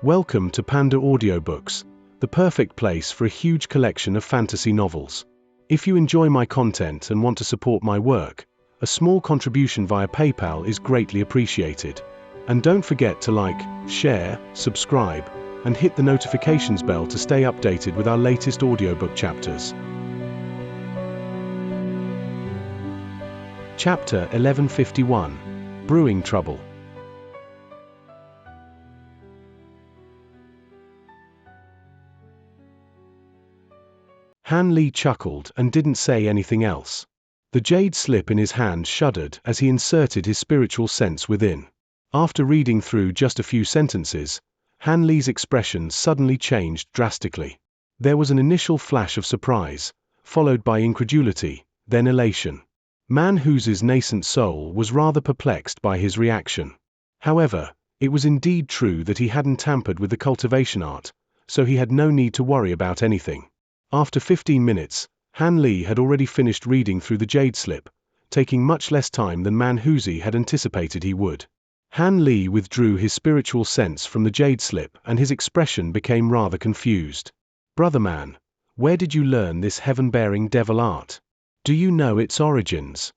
Welcome to PandaAudioBooks, the perfect place for a huge collection of fantasy novels. If you enjoy my content and want to support my work, a small contribution via PayPal is greatly appreciated. And don't forget to like, share, subscribe, and hit the notifications bell to stay updated with our latest audiobook chapters. Chapter 1151, Brewing Trouble. Han Li chuckled and didn't say anything else. The jade slip in his hand shuddered as he inserted his spiritual sense within. After reading through just a few sentences, Han Li's expression suddenly changed drastically. There was an initial flash of surprise, followed by incredulity, then elation. Man Hu's nascent soul was rather perplexed by his reaction. However, it was indeed true that he hadn't tampered with the cultivation art, so he had no need to worry about anything. After 15 minutes, Han Li had already finished reading through the jade slip, taking much less time than Man Hu had anticipated he would. Han Li withdrew his spiritual sense from the jade slip and his expression became rather confused. Brother man, where did you learn this heaven-bearing devil art? Do you know its origins?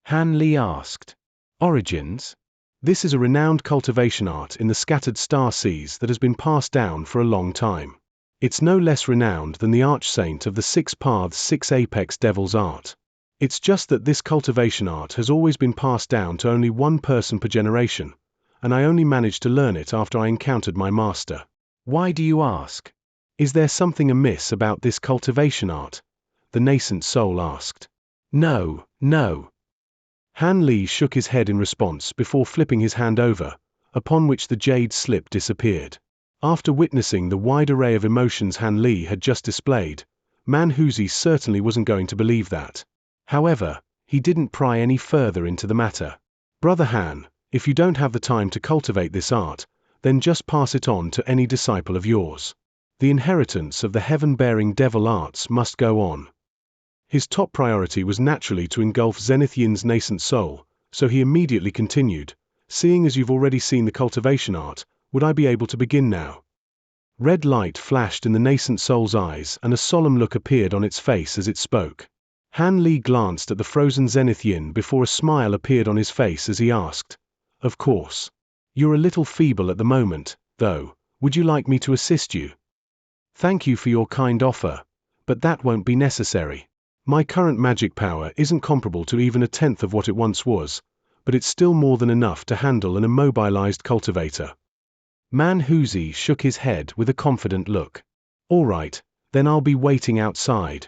Han Li asked. Origins? This is a renowned cultivation art in the scattered star seas that has been passed down for a long time. It's no less renowned than the archsaint of the Six Paths Six Apex Devil's art. It's just that this cultivation art has always been passed down to only one person per generation, and I only managed to learn it after I encountered my master. Why do you ask? Is there something amiss about this cultivation art? The nascent soul asked. No, no. Han Li shook his head in response before flipping his hand over, upon which the jade slip disappeared. After witnessing the wide array of emotions Han Li had just displayed, Man Hu certainly wasn't going to believe that. However, he didn't pry any further into the matter. Brother Han, if you don't have the time to cultivate this art, then just pass it on to any disciple of yours. The inheritance of the heaven-bearing devil arts must go on. His top priority was naturally to engulf Zenith Yin's nascent soul, so he immediately continued, seeing as you've already seen the cultivation art, would I be able to begin now? Red light flashed in the nascent soul's eyes and a solemn look appeared on its face as it spoke. Han Li glanced at the frozen Zenith Yin before a smile appeared on his face as he asked, Of course. You're a little feeble at the moment, though, would you like me to assist you? Thank you for your kind offer, but that won't be necessary. My current magic power isn't comparable to even a tenth of what it once was, but it's still more than enough to handle an immobilized cultivator. Man Hu shook his head with a confident look. All right, then I'll be waiting outside.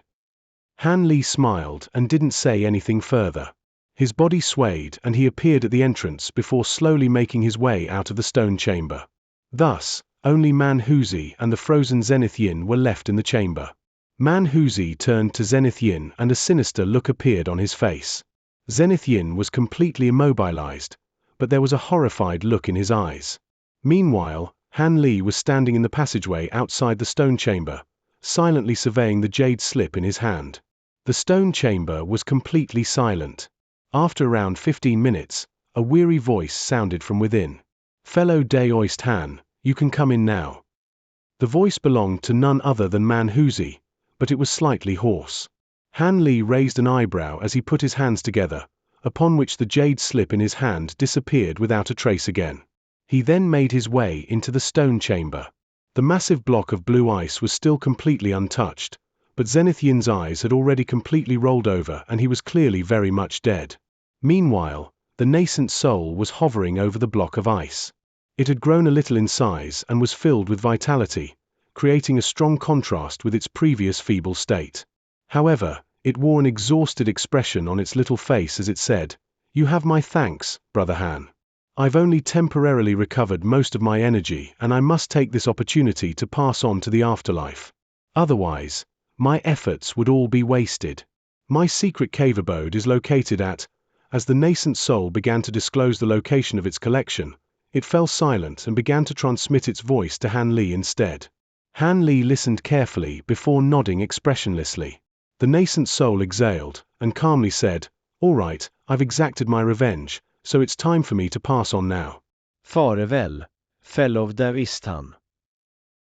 Han Li smiled and didn't say anything further. His body swayed and he appeared at the entrance before slowly making his way out of the stone chamber. Thus, only Man Hu and the frozen Zenith Yin were left in the chamber. Man Hu turned to Zenith Yin and a sinister look appeared on his face. Zenith Yin was completely immobilized, but there was a horrified look in his eyes. Meanwhile, Han Li was standing in the passageway outside the stone chamber, silently surveying the jade slip in his hand. The stone chamber was completely silent. After around 15 minutes, a weary voice sounded from within. Fellow Daoist Han, you can come in now. The voice belonged to none other than Man Hu, but it was slightly hoarse. Han Li raised an eyebrow as he put his hands together, upon which the jade slip in his hand disappeared without a trace again. He then made his way into the stone chamber. The massive block of blue ice was still completely untouched, but Zenith Yin's eyes had already completely rolled over and he was clearly very much dead. Meanwhile, the nascent soul was hovering over the block of ice. It had grown a little in size and was filled with vitality, creating a strong contrast with its previous feeble state. However, it wore an exhausted expression on its little face as it said, You have my thanks, Brother Han. I've only temporarily recovered most of my energy and I must take this opportunity to pass on to the afterlife. Otherwise, my efforts would all be wasted. My secret cave abode is located at... As the nascent soul began to disclose the location of its collection, it fell silent and began to transmit its voice to Han Li instead. Han Li listened carefully before nodding expressionlessly. The nascent soul exhaled and calmly said, All right, I've exacted my revenge, so it's time for me to pass on now. Farväl, fell of där Istan.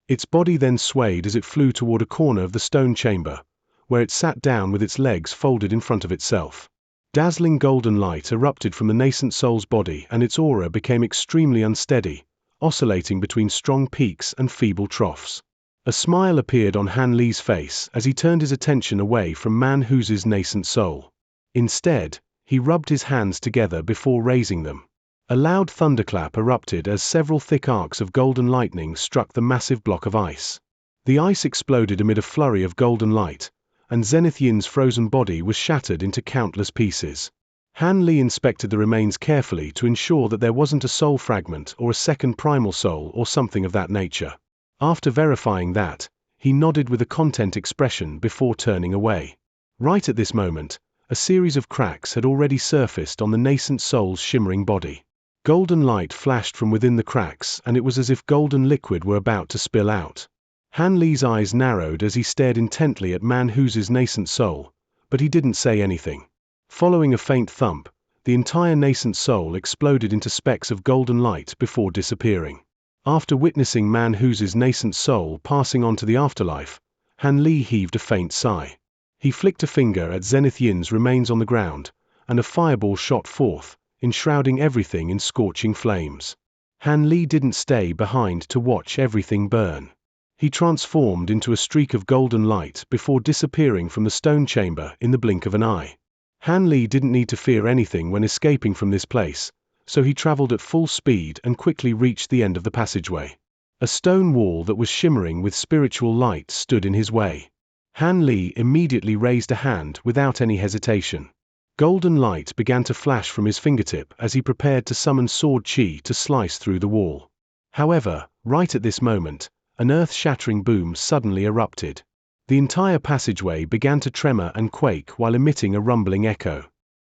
Its body then swayed as it flew toward a corner of the stone chamber, where it sat down with its legs folded in front of itself. Dazzling golden light erupted from the nascent soul's body, and its aura became extremely unsteady, oscillating between strong peaks and feeble troughs. A smile appeared on Han Li's face as he turned his attention away from Man Hu's nascent soul. Instead, he rubbed his hands together before raising them. A loud thunderclap erupted as several thick arcs of golden lightning struck the massive block of ice. The ice exploded amid a flurry of golden light, and Zenith Yin's frozen body was shattered into countless pieces. Han Li inspected the remains carefully to ensure that there wasn't a soul fragment or a second primal soul or something of that nature. After verifying that, he nodded with a content expression before turning away. Right at this moment, a series of cracks had already surfaced on the nascent soul's shimmering body. Golden light flashed from within the cracks, and it was as if golden liquid were about to spill out. Han Li's eyes narrowed as he stared intently at Man Hu's nascent soul, but he didn't say anything. Following a faint thump, the entire nascent soul exploded into specks of golden light before disappearing. After witnessing Man Hu's nascent soul passing on to the afterlife, Han Li heaved a faint sigh. He flicked a finger at Zenith Yin's remains on the ground, and a fireball shot forth, enshrouding everything in scorching flames. Han Li didn't stay behind to watch everything burn. He transformed into a streak of golden light before disappearing from the stone chamber in the blink of an eye. Han Li didn't need to fear anything when escaping from this place, so he traveled at full speed and quickly reached the end of the passageway. A stone wall that was shimmering with spiritual light stood in his way. Han Li immediately raised a hand without any hesitation. Golden light began to flash from his fingertip as he prepared to summon sword chi to slice through the wall. However, right at this moment, an earth-shattering boom suddenly erupted. The entire passageway began to tremor and quake while emitting a rumbling echo.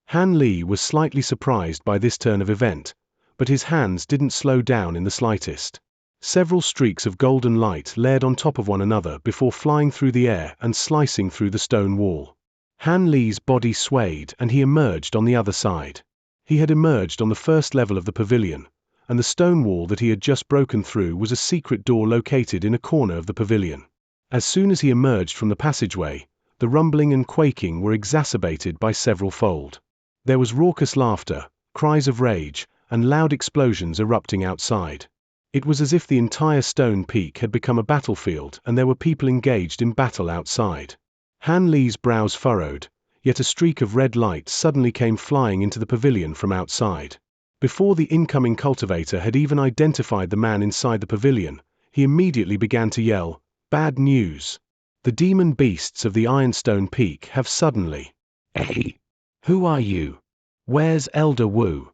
Han Li was slightly surprised by this turn of event, but his hands didn't slow down in the slightest. Several streaks of golden light layered on top of one another before flying through the air and slicing through the stone wall. Han Li's body swayed and he emerged on the other side. He had emerged on the first level of the pavilion, and the stone wall that he had just broken through was a secret door located in a corner of the pavilion. As soon as he emerged from the passageway, the rumbling and quaking were exacerbated by several fold. There was raucous laughter, cries of rage, and loud explosions erupting outside. It was as if the entire stone peak had become a battlefield and there were people engaged in battle outside. Han Li's brows furrowed, yet a streak of red light suddenly came flying into the pavilion from outside. Before the incoming cultivator had even identified the man inside the pavilion, he immediately began to yell, "Bad news! The demon beasts of the Ironstone Peak have suddenly..." "Hey! Who are you? Where's Elder Wu?"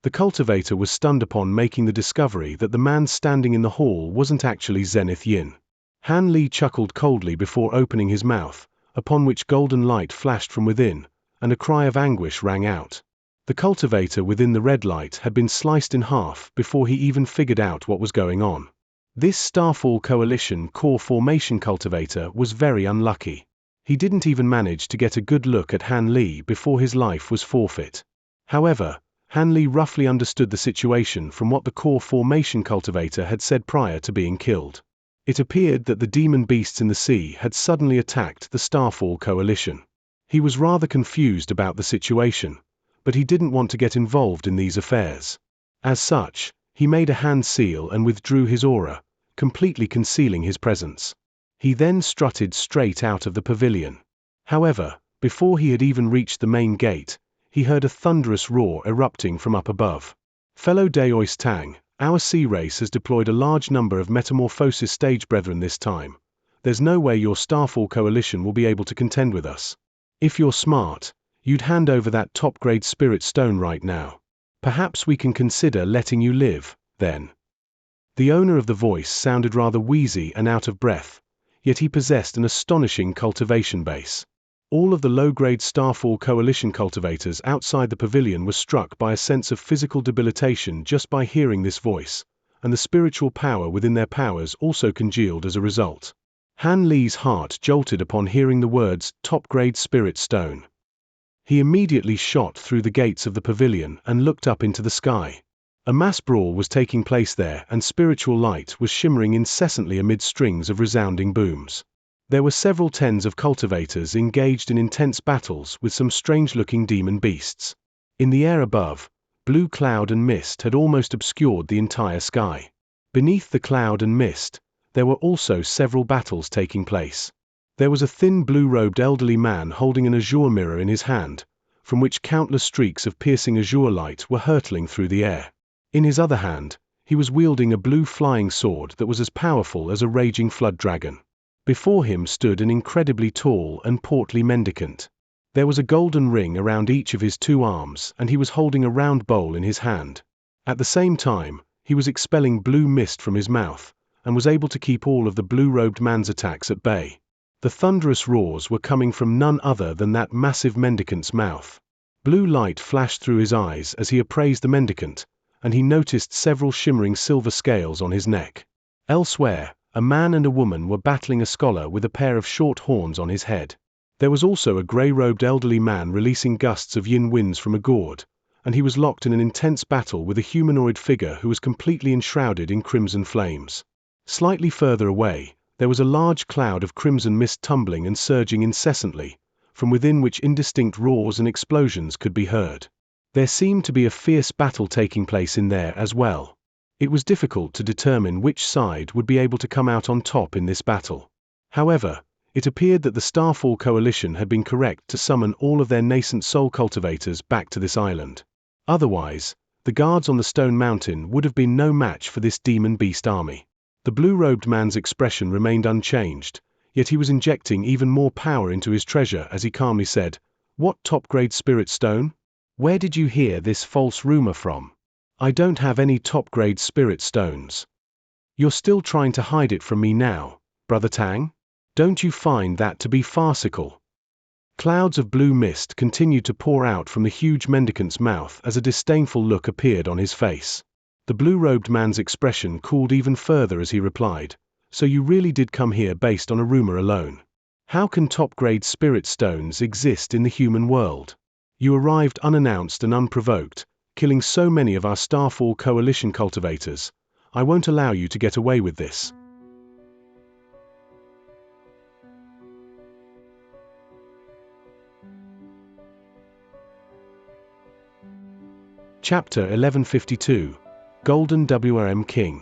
The cultivator was stunned upon making the discovery that the man standing in the hall wasn't actually Zenith Yin. Han Li chuckled coldly before opening his mouth, upon which golden light flashed from within, and a cry of anguish rang out. The cultivator within the red light had been sliced in half before he even figured out what was going on. This Starfall Coalition core formation cultivator was very unlucky. He didn't even manage to get a good look at Han Li before his life was forfeit. However, Han Li roughly understood the situation from what the core formation cultivator had said prior to being killed. It appeared that the demon beasts in the sea had suddenly attacked the Starfall Coalition. He was rather confused about the situation, but he didn't want to get involved in these affairs. As such, he made a hand seal and withdrew his aura, completely concealing his presence. He then strutted straight out of the pavilion. However, before he had even reached the main gate, he heard a thunderous roar erupting from up above. "Fellow Daois Tang, our sea race has deployed a large number of metamorphosis stage brethren this time. There's no way your Starfall Coalition will be able to contend with us. If you're smart, you'd hand over that top-grade spirit stone right now. Perhaps we can consider letting you live, then." The owner of the voice sounded rather wheezy and out of breath, yet he possessed an astonishing cultivation base. All of the low-grade Starfall Coalition cultivators outside the pavilion were struck by a sense of physical debilitation just by hearing this voice, and the spiritual power within their powers also congealed as a result. Han Li's heart jolted upon hearing the words, "top-grade spirit stone." He immediately shot through the gates of the pavilion and looked up into the sky. A mass brawl was taking place there, and spiritual light was shimmering incessantly amid strings of resounding booms. There were several tens of cultivators engaged in intense battles with some strange-looking demon beasts. In the air above, blue cloud and mist had almost obscured the entire sky. Beneath the cloud and mist, there were also several battles taking place. There was a thin blue-robed elderly man holding an azure mirror in his hand, from which countless streaks of piercing azure light were hurtling through the air. In his other hand, he was wielding a blue flying sword that was as powerful as a raging flood dragon. Before him stood an incredibly tall and portly mendicant. There was a golden ring around each of his two arms, and he was holding a round bowl in his hand. At the same time, he was expelling blue mist from his mouth, and was able to keep all of the blue-robed man's attacks at bay. The thunderous roars were coming from none other than that massive mendicant's mouth. Blue light flashed through his eyes as he appraised the mendicant, and he noticed several shimmering silver scales on his neck. Elsewhere, a man and a woman were battling a scholar with a pair of short horns on his head. There was also a grey-robed elderly man releasing gusts of yin winds from a gourd, and he was locked in an intense battle with a humanoid figure who was completely enshrouded in crimson flames. Slightly further away, there was a large cloud of crimson mist tumbling and surging incessantly, from within which indistinct roars and explosions could be heard. There seemed to be a fierce battle taking place in there as well. It was difficult to determine which side would be able to come out on top in this battle. However, it appeared that the Starfall Coalition had been correct to summon all of their nascent soul cultivators back to this island. Otherwise, the guards on the stone mountain would have been no match for this demon beast army. The blue-robed man's expression remained unchanged, yet he was injecting even more power into his treasure as he calmly said, "What top-grade spirit stone? Where did you hear this false rumor from? I don't have any top-grade spirit stones. You're still trying to hide it from me now, Brother Tang? Don't you find that to be farcical?" Clouds of blue mist continued to pour out from the huge mendicant's mouth as a disdainful look appeared on his face. The blue-robed man's expression cooled even further as he replied, "So you really did come here based on a rumor alone? How can top-grade spirit stones exist in the human world? You arrived unannounced and unprovoked, killing so many of our Starfall Coalition cultivators. I won't allow you to get away with this." Chapter 1152, Golden WRM King.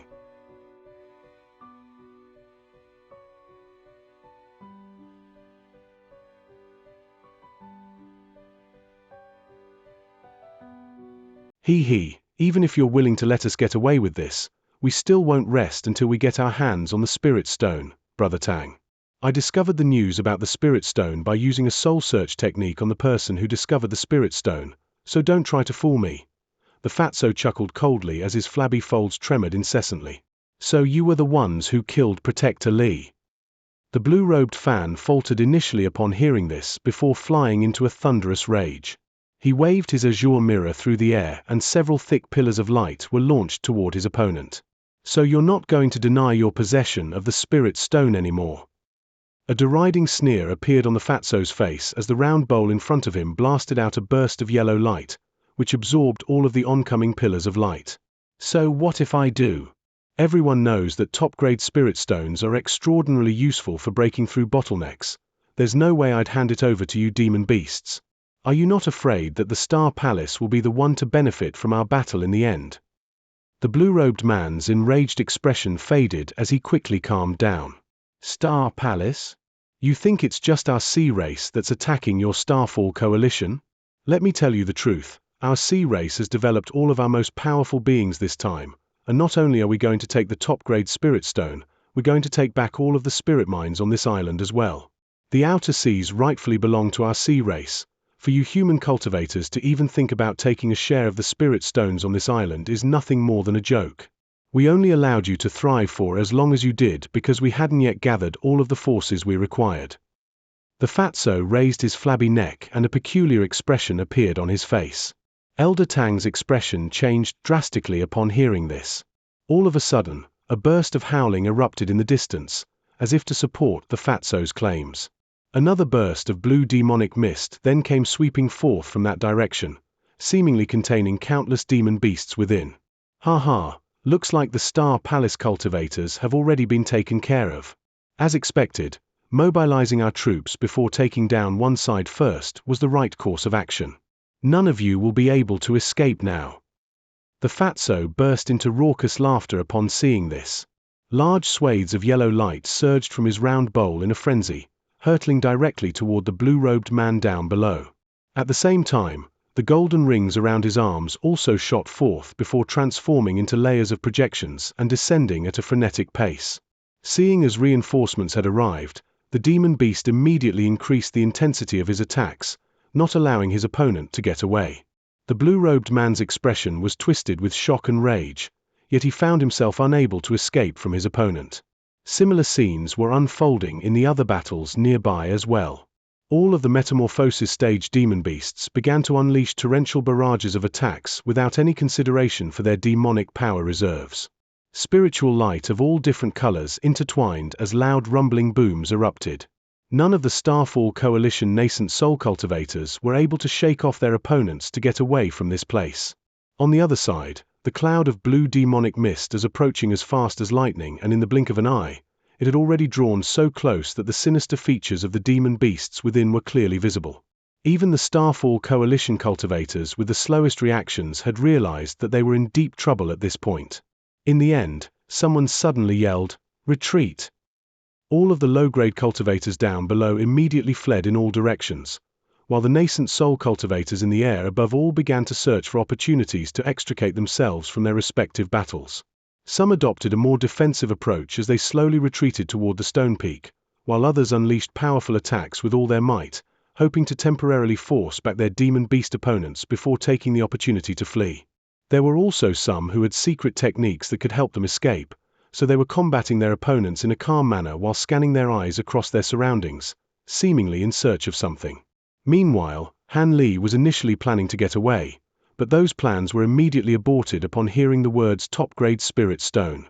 Even if you're willing to let us get away with this, we still won't rest until we get our hands on the Spirit Stone, Brother Tang. I discovered the news about the Spirit Stone by using a soul search technique on the person who discovered the Spirit Stone, so don't try to fool me. The fatso chuckled coldly as his flabby folds tremored incessantly. "So you were the ones who killed Protector Li?" The blue-robed fan faltered initially upon hearing this before flying into a thunderous rage. He waved his azure mirror through the air and several thick pillars of light were launched toward his opponent. "So you're not going to deny your possession of the Spirit Stone anymore?" A deriding sneer appeared on the fatso's face as the round bowl in front of him blasted out a burst of yellow light, which absorbed all of the oncoming pillars of light. "So what if I do? Everyone knows that top-grade spirit stones are extraordinarily useful for breaking through bottlenecks. There's no way I'd hand it over to you demon beasts. Are you not afraid that the Star Palace will be the one to benefit from our battle in the end?" The blue-robed man's enraged expression faded as he quickly calmed down. "Star Palace? You think it's just our sea race that's attacking your Starfall Coalition? Let me tell you the truth. Our sea race has developed all of our most powerful beings this time, and not only are we going to take the top-grade Spirit Stone, we're going to take back all of the spirit mines on this island as well. The outer seas rightfully belong to our sea race. For you human cultivators to even think about taking a share of the Spirit Stones on this island is nothing more than a joke. We only allowed you to thrive for as long as you did because we hadn't yet gathered all of the forces we required." The fatso raised his flabby neck and a peculiar expression appeared on his face. Elder Tang's expression changed drastically upon hearing this. All of a sudden, a burst of howling erupted in the distance, as if to support the fatso's claims. Another burst of blue demonic mist then came sweeping forth from that direction, seemingly containing countless demon beasts within. Ha ha, looks like the Star Palace cultivators have already been taken care of. As expected, mobilizing our troops before taking down one side first was the right course of action. None of you will be able to escape now. The fatso burst into raucous laughter upon seeing this. Large swathes of yellow light surged from his round bowl in a frenzy, hurtling directly toward the blue-robed man down below. At the same time, the golden rings around his arms also shot forth before transforming into layers of projections and descending at a frenetic pace. Seeing as reinforcements had arrived, the demon beast immediately increased the intensity of his attacks, not allowing his opponent to get away. The blue-robed man's expression was twisted with shock and rage, yet he found himself unable to escape from his opponent. Similar scenes were unfolding in the other battles nearby as well. All of the metamorphosis stage demon beasts began to unleash torrential barrages of attacks without any consideration for their demonic power reserves. Spiritual light of all different colors intertwined as loud rumbling booms erupted. None of the Starfall Coalition nascent soul cultivators were able to shake off their opponents to get away from this place. On the other side, the cloud of blue demonic mist is approaching as fast as lightning, and in the blink of an eye, it had already drawn so close that the sinister features of the demon beasts within were clearly visible. Even the Starfall Coalition cultivators with the slowest reactions had realized that they were in deep trouble at this point. In the end, someone suddenly yelled, "Retreat!" All of the low-grade cultivators down below immediately fled in all directions, while the nascent soul cultivators in the air above all began to search for opportunities to extricate themselves from their respective battles. Some adopted a more defensive approach as they slowly retreated toward the stone peak, while others unleashed powerful attacks with all their might, hoping to temporarily force back their demon beast opponents before taking the opportunity to flee. There were also some who had secret techniques that could help them escape, so they were combating their opponents in a calm manner while scanning their eyes across their surroundings, seemingly in search of something. Meanwhile, Han Li was initially planning to get away, but those plans were immediately aborted upon hearing the words top-grade spirit stone.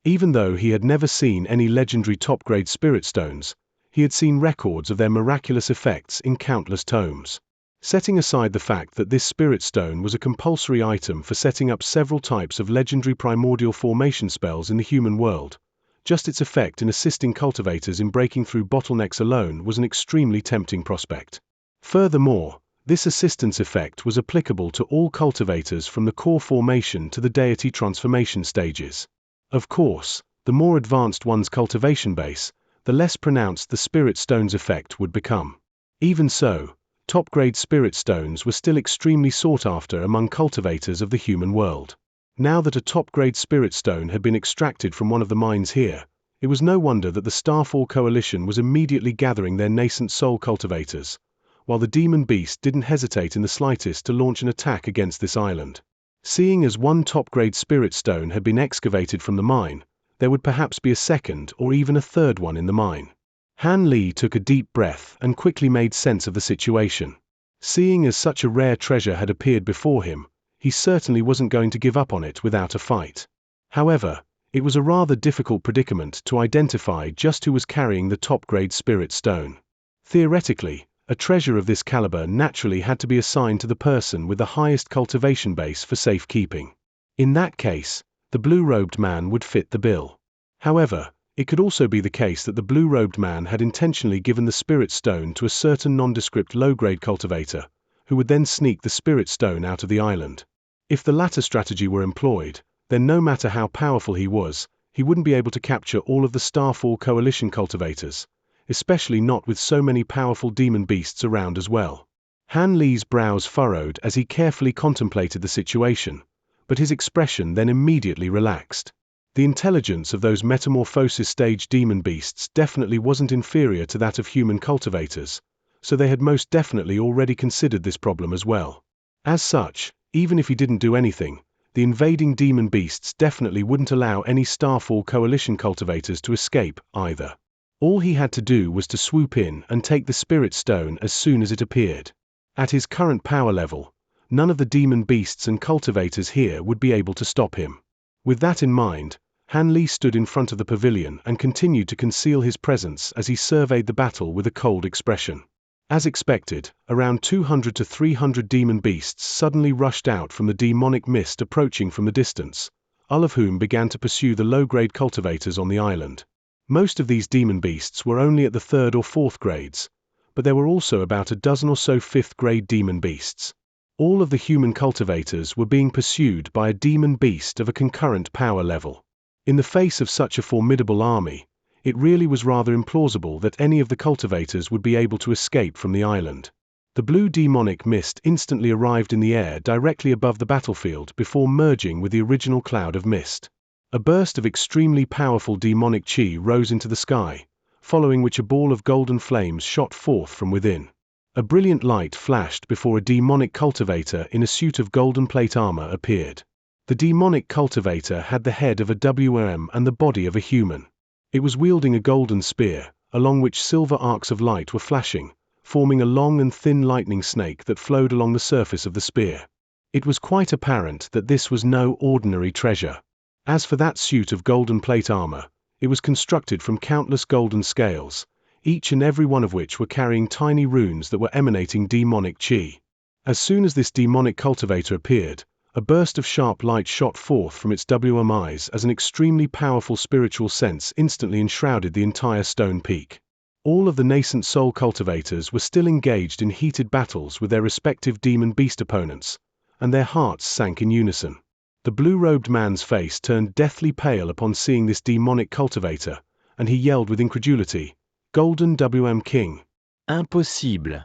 Even though he had never seen any legendary top-grade spirit stones, he had seen records of their miraculous effects in countless tomes. Setting aside the fact that this spirit stone was a compulsory item for setting up several types of legendary primordial formation spells in the human world, just its effect in assisting cultivators in breaking through bottlenecks alone was an extremely tempting prospect. Furthermore, this assistance effect was applicable to all cultivators from the core formation to the deity transformation stages. Of course, the more advanced one's cultivation base, the less pronounced the spirit stone's effect would become. Even so, top-grade spirit stones were still extremely sought after among cultivators of the human world. Now that a top-grade spirit stone had been extracted from one of the mines here, it was no wonder that the Starfall Coalition was immediately gathering their nascent soul cultivators, while the demon beast didn't hesitate in the slightest to launch an attack against this island. Seeing as one top-grade spirit stone had been excavated from the mine, there would perhaps be a second or even a third one in the mine. Han Li took a deep breath and quickly made sense of the situation. Seeing as such a rare treasure had appeared before him, he certainly wasn't going to give up on it without a fight. However, it was a rather difficult predicament to identify just who was carrying the top-grade spirit stone. Theoretically, a treasure of this caliber naturally had to be assigned to the person with the highest cultivation base for safekeeping. In that case, the blue-robed man would fit the bill. However, it could also be the case that the blue-robed man had intentionally given the spirit stone to a certain nondescript low-grade cultivator, who would then sneak the spirit stone out of the island. If the latter strategy were employed, then no matter how powerful he was, he wouldn't be able to capture all of the Starfall Coalition cultivators, especially not with so many powerful demon beasts around as well. Han Li's brows furrowed as he carefully contemplated the situation, but his expression then immediately relaxed. The intelligence of those metamorphosis stage demon beasts definitely wasn't inferior to that of human cultivators, so they had most definitely already considered this problem as well. As such, even if he didn't do anything, the invading demon beasts definitely wouldn't allow any Starfall Coalition cultivators to escape either. All he had to do was to swoop in and take the spirit stone as soon as it appeared. At his current power level, none of the demon beasts and cultivators here would be able to stop him. With that in mind, Han Li stood in front of the pavilion and continued to conceal his presence as he surveyed the battle with a cold expression. As expected, around 200 to 300 demon beasts suddenly rushed out from the demonic mist approaching from the distance, all of whom began to pursue the low-grade cultivators on the island. Most of these demon beasts were only at the 3rd or 4th grades, but there were also about a dozen or so 5th-grade demon beasts. All of the human cultivators were being pursued by a demon beast of a concurrent power level. In the face of such a formidable army, it really was rather implausible that any of the cultivators would be able to escape from the island. The blue demonic mist instantly arrived in the air directly above the battlefield before merging with the original cloud of mist. A burst of extremely powerful demonic chi rose into the sky, following which a ball of golden flames shot forth from within. A brilliant light flashed before a demonic cultivator in a suit of golden plate armor appeared. The demonic cultivator had the head of a WM and the body of a human. It was wielding a golden spear, along which silver arcs of light were flashing, forming a long and thin lightning snake that flowed along the surface of the spear. It was quite apparent that this was no ordinary treasure. As for that suit of golden plate armor, it was constructed from countless golden scales, each and every one of which were carrying tiny runes that were emanating demonic chi. As soon as this demonic cultivator appeared, a burst of sharp light shot forth from its WMIs as an extremely powerful spiritual sense instantly enshrouded the entire stone peak. All of the nascent soul cultivators were still engaged in heated battles with their respective demon beast opponents, and their hearts sank in unison. The blue-robed man's face turned deathly pale upon seeing this demonic cultivator, and he yelled with incredulity, "Golden WM King! Impossible.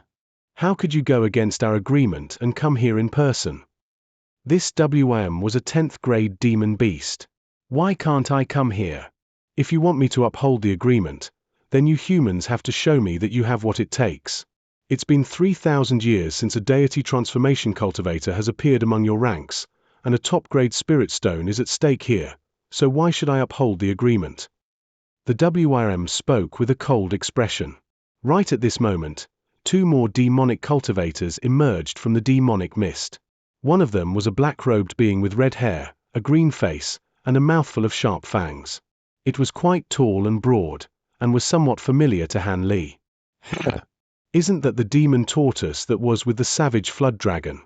How could you go against our agreement and come here in person? This WM was a 10th grade demon beast. Why can't I come here? If you want me to uphold the agreement, then you humans have to show me that you have what it takes. It's been 3,000 years since a deity transformation cultivator has appeared among your ranks, and a top-grade spirit stone is at stake here, so why should I uphold the agreement?" The WRM spoke with a cold expression. Right at this moment, 2 more demonic cultivators emerged from the demonic mist. One of them was a black-robed being with red hair, a green face, and a mouthful of sharp fangs. It was quite tall and broad, and was somewhat familiar to Han Li. Isn't that the demon tortoise that was with the savage flood dragon?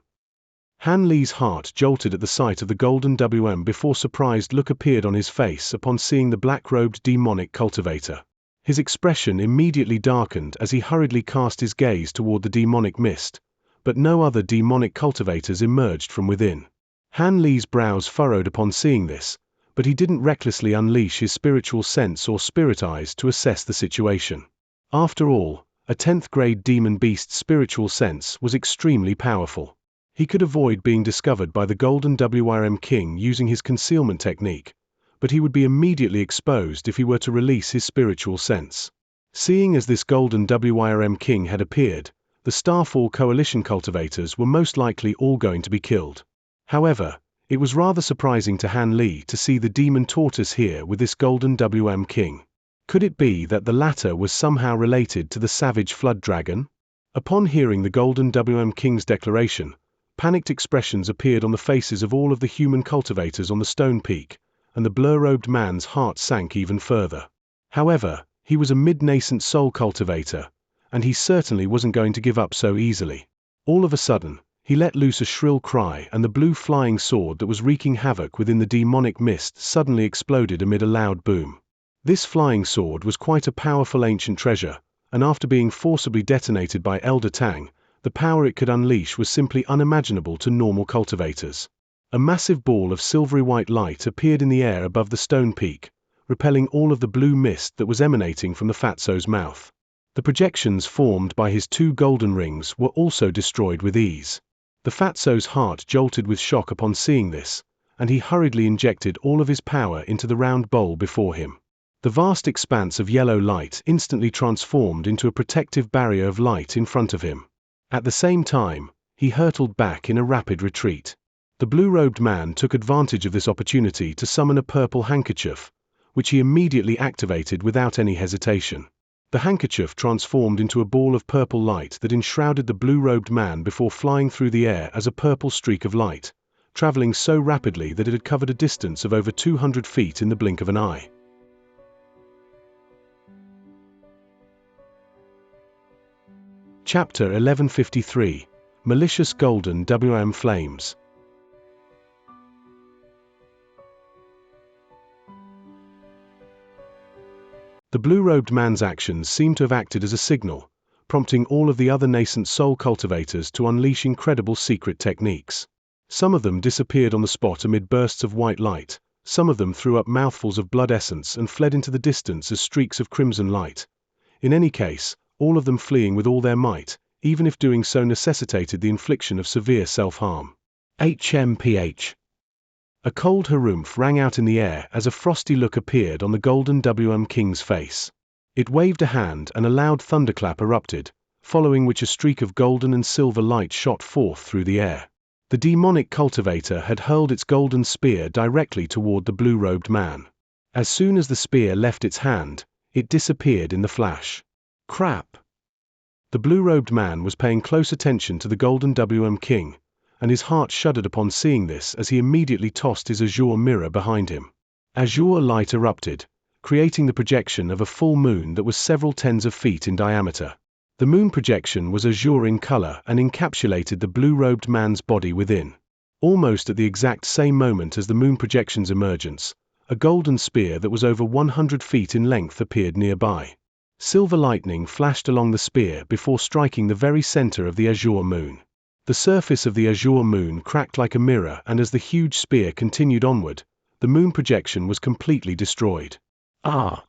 Han Li's heart jolted at the sight of the golden WM before surprised look appeared on his face upon seeing the black-robed demonic cultivator. His expression immediately darkened as he hurriedly cast his gaze toward the demonic mist, but no other demonic cultivators emerged from within. Han Li's brows furrowed upon seeing this, but he didn't recklessly unleash his spiritual sense or spirit eyes to assess the situation. After all, a 10th grade demon beast's spiritual sense was extremely powerful. He could avoid being discovered by the golden WRM King using his concealment technique, but he would be immediately exposed if he were to release his spiritual sense. Seeing as this golden WRM King had appeared, the Starfall Coalition cultivators were most likely all going to be killed. However, it was rather surprising to Han Li to see the demon tortoise here with this golden WM King. Could it be that the latter was somehow related to the savage flood dragon? Upon hearing the golden WM King's declaration, panicked expressions appeared on the faces of all of the human cultivators on the stone peak, and the blur-robed man's heart sank even further. However, he was a mid-nascent soul cultivator, and he certainly wasn't going to give up so easily. All of a sudden, he let loose a shrill cry, and the blue flying sword that was wreaking havoc within the demonic mist suddenly exploded amid a loud boom. This flying sword was quite a powerful ancient treasure, and after being forcibly detonated by Elder Tang, the power it could unleash was simply unimaginable to normal cultivators. A massive ball of silvery white light appeared in the air above the stone peak, repelling all of the blue mist that was emanating from the Fatso's mouth. The projections formed by his 2 golden rings were also destroyed with ease. The Fatso's heart jolted with shock upon seeing this, and he hurriedly injected all of his power into the round bowl before him. The vast expanse of yellow light instantly transformed into a protective barrier of light in front of him. At the same time, he hurtled back in a rapid retreat. The blue-robed man took advantage of this opportunity to summon a purple handkerchief, which he immediately activated without any hesitation. The handkerchief transformed into a ball of purple light that enshrouded the blue-robed man before flying through the air as a purple streak of light, traveling so rapidly that it had covered a distance of over 200 feet in the blink of an eye. Chapter 1153. Malicious Golden WM Flames. The blue-robed man's actions seem to have acted as a signal, prompting all of the other nascent soul cultivators to unleash incredible secret techniques. Some of them disappeared on the spot amid bursts of white light, some of them threw up mouthfuls of blood essence and fled into the distance as streaks of crimson light. In any case, all of them fleeing with all their might, even if doing so necessitated the infliction of severe self-harm. HMPH. A cold harumph rang out in the air as a frosty look appeared on the golden WM King's face. It waved a hand and a loud thunderclap erupted, following which a streak of golden and silver light shot forth through the air. The demonic cultivator had hurled its golden spear directly toward the blue-robed man. As soon as the spear left its hand, it disappeared in the flash. Crap! The blue-robed man was paying close attention to the golden WM King, and his heart shuddered upon seeing this as he immediately tossed his azure mirror behind him. Azure light erupted, creating the projection of a full moon that was several tens of feet in diameter. The moon projection was azure in color and encapsulated the blue-robed man's body within. Almost at the exact same moment as the moon projection's emergence, a golden spear that was over 100 feet in length appeared nearby. Silver lightning flashed along the spear before striking the very center of the azure moon. The surface of the azure moon cracked like a mirror, and as the huge spear continued onward, the moon projection was completely destroyed. Ah!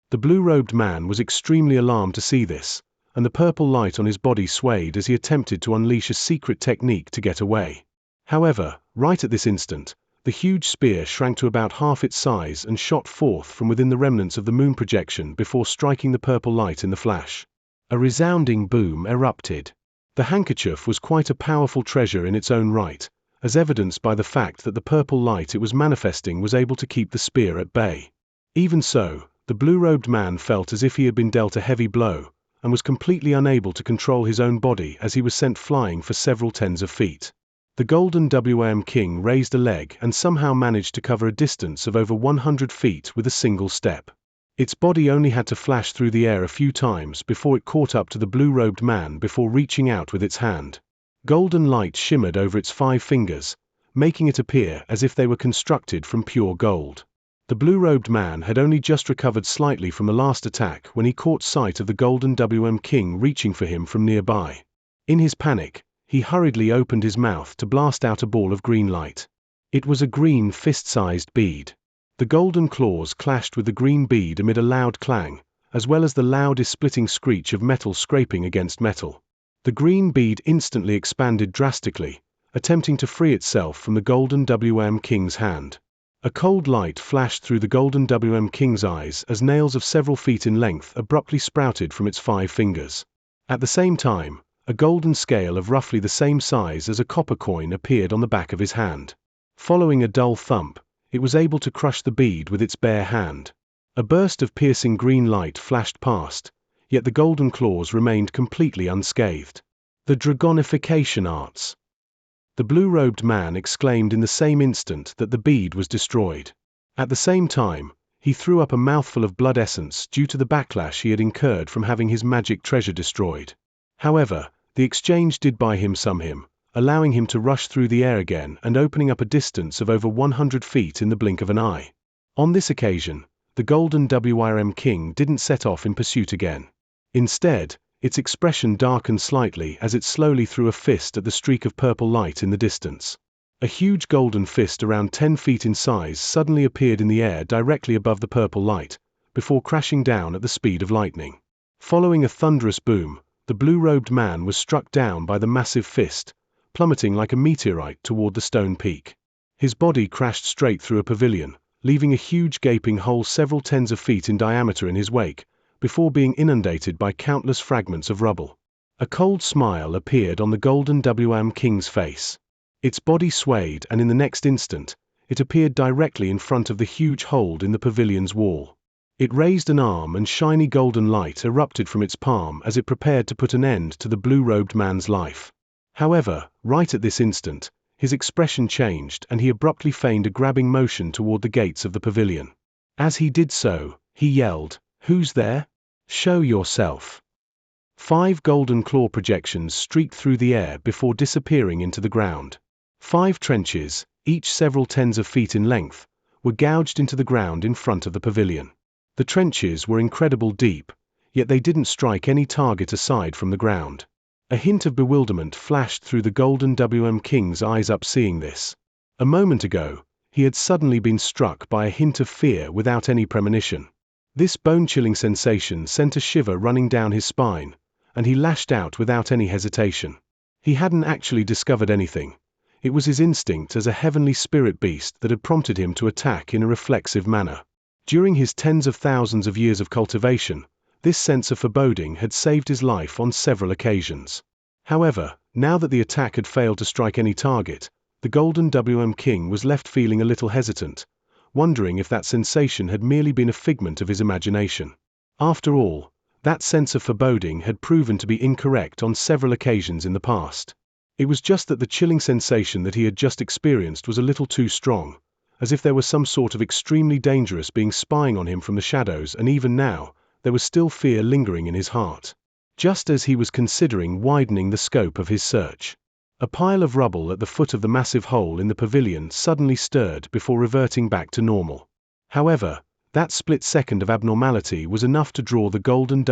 The blue-robed man was extremely alarmed to see this, and the purple light on his body swayed as he attempted to unleash a secret technique to get away. However, right at this instant, the huge spear shrank to about half its size and shot forth from within the remnants of the moon projection before striking the purple light in the flash. A resounding boom erupted. The handkerchief was quite a powerful treasure in its own right, as evidenced by the fact that the purple light it was manifesting was able to keep the spear at bay. Even so, the blue-robed man felt as if he had been dealt a heavy blow, and was completely unable to control his own body as he was sent flying for several tens of feet. The golden WM King raised a leg and somehow managed to cover a distance of over 100 feet with a single step. Its body only had to flash through the air a few times before it caught up to the blue-robed man before reaching out with its hand. Golden light shimmered over its 5 fingers, making it appear as if they were constructed from pure gold. The blue-robed man had only just recovered slightly from the last attack when he caught sight of the golden WM King reaching for him from nearby. In his panic, he hurriedly opened his mouth to blast out a ball of green light. It was a green fist-sized bead. The golden claws clashed with the green bead amid a loud clang, as well as the loudest splitting screech of metal scraping against metal. The green bead instantly expanded drastically, attempting to free itself from the golden WM King's hand. A cold light flashed through the golden WM King's eyes as nails of several feet in length abruptly sprouted from its 5 fingers. At the same time, a golden scale of roughly the same size as a copper coin appeared on the back of his hand. Following a dull thump, it was able to crush the bead with its bare hand. A burst of piercing green light flashed past, yet the golden claws remained completely unscathed. The dragonification arts. The blue-robed man exclaimed in the same instant that the bead was destroyed. At the same time, he threw up a mouthful of blood essence due to the backlash he had incurred from having his magic treasure destroyed. However, the exchange did buy him some, allowing him to rush through the air again and opening up a distance of over 100 feet in the blink of an eye. On this occasion, the golden WM King didn't set off in pursuit again. Instead, its expression darkened slightly as it slowly threw a fist at the streak of purple light in the distance. A huge golden fist around 10 feet in size suddenly appeared in the air directly above the purple light, before crashing down at the speed of lightning. Following a thunderous boom, the blue-robed man was struck down by the massive fist, plummeting like a meteorite toward the stone peak. His body crashed straight through a pavilion, leaving a huge gaping hole several tens of feet in diameter in his wake, before being inundated by countless fragments of rubble. A cold smile appeared on the golden WM King's face. Its body swayed, and in the next instant, it appeared directly in front of the huge hole in the pavilion's wall. It raised an arm and shiny golden light erupted from its palm as it prepared to put an end to the blue-robed man's life. However, right at this instant, his expression changed and he abruptly feigned a grabbing motion toward the gates of the pavilion. As he did so, he yelled, "Who's there? Show yourself." 5 golden claw projections streaked through the air before disappearing into the ground. 5 trenches, each several tens of feet in length, were gouged into the ground in front of the pavilion. The trenches were incredibly deep, yet they didn't strike any target aside from the ground. A hint of bewilderment flashed through the Golden King's eyes up seeing this. A moment ago, he had suddenly been struck by a hint of fear without any premonition. This bone-chilling sensation sent a shiver running down his spine, and he lashed out without any hesitation. He hadn't actually discovered anything. It was his instinct as a heavenly spirit beast that had prompted him to attack in a reflexive manner. During his tens of thousands of years of cultivation, this sense of foreboding had saved his life on several occasions. However, now that the attack had failed to strike any target, the Golden King was left feeling a little hesitant, wondering if that sensation had merely been a figment of his imagination. After all, that sense of foreboding had proven to be incorrect on several occasions in the past. It was just that the chilling sensation that he had just experienced was a little too strong, as if there was some sort of extremely dangerous being spying on him from the shadows, and even now, there was still fear lingering in his heart. Just as he was considering widening the scope of his search, a pile of rubble at the foot of the massive hole in the pavilion suddenly stirred before reverting back to normal. However, that split second of abnormality was enough to draw the Golden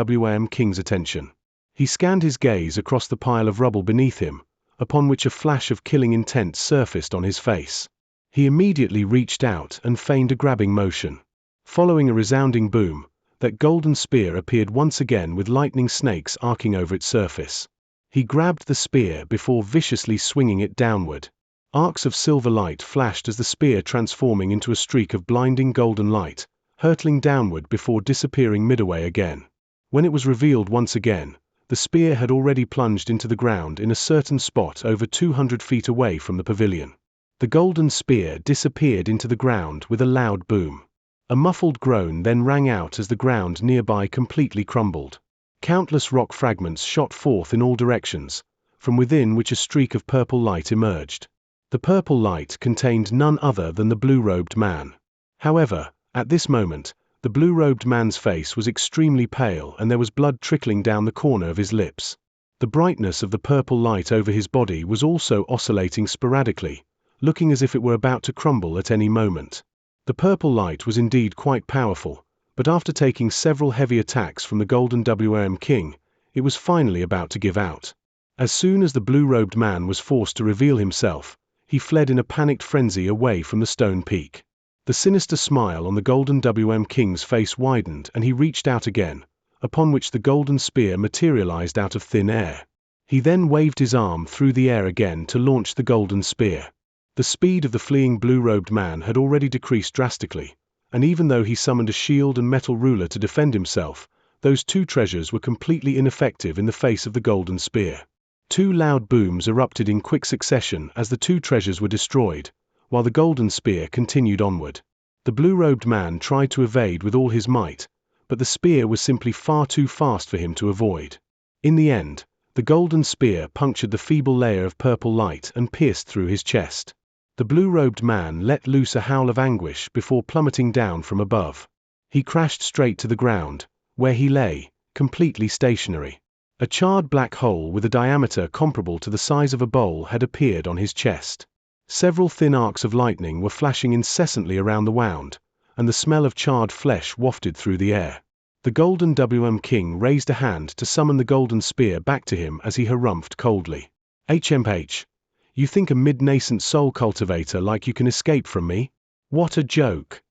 King's attention. He scanned his gaze across the pile of rubble beneath him, upon which a flash of killing intent surfaced on his face. He immediately reached out and feigned a grabbing motion. Following a resounding boom, that golden spear appeared once again with lightning snakes arcing over its surface. He grabbed the spear before viciously swinging it downward. Arcs of silver light flashed as the spear transforming into a streak of blinding golden light, hurtling downward before disappearing midway again. When it was revealed once again, the spear had already plunged into the ground in a certain spot over 200 feet away from the pavilion. The golden spear disappeared into the ground with a loud boom. A muffled groan then rang out as the ground nearby completely crumbled. Countless rock fragments shot forth in all directions, from within which a streak of purple light emerged. The purple light contained none other than the blue-robed man. However, at this moment, the blue-robed man's face was extremely pale and there was blood trickling down the corner of his lips. The brightness of the purple light over his body was also oscillating sporadically, looking as if it were about to crumble at any moment. The purple light was indeed quite powerful, but after taking several heavy attacks from the Golden King, it was finally about to give out. As soon as the blue-robed man was forced to reveal himself, he fled in a panicked frenzy away from the stone peak. The sinister smile on the Golden King's face widened and he reached out again, upon which the golden spear materialized out of thin air. He then waved his arm through the air again to launch the golden spear. The speed of the fleeing blue-robed man had already decreased drastically, and even though he summoned a shield and metal ruler to defend himself, those two treasures were completely ineffective in the face of the golden spear. 2 loud booms erupted in quick succession as the 2 treasures were destroyed, while the golden spear continued onward. The blue-robed man tried to evade with all his might, but the spear was simply far too fast for him to avoid. In the end, the golden spear punctured the feeble layer of purple light and pierced through his chest. The blue-robed man let loose a howl of anguish before plummeting down from above. He crashed straight to the ground, where he lay, completely stationary. A charred black hole with a diameter comparable to the size of a bowl had appeared on his chest. Several thin arcs of lightning were flashing incessantly around the wound, and the smell of charred flesh wafted through the air. The Golden King raised a hand to summon the golden spear back to him as he harumphed coldly. "HMH. You think a mid-nascent soul cultivator like you can escape from me? What a joke."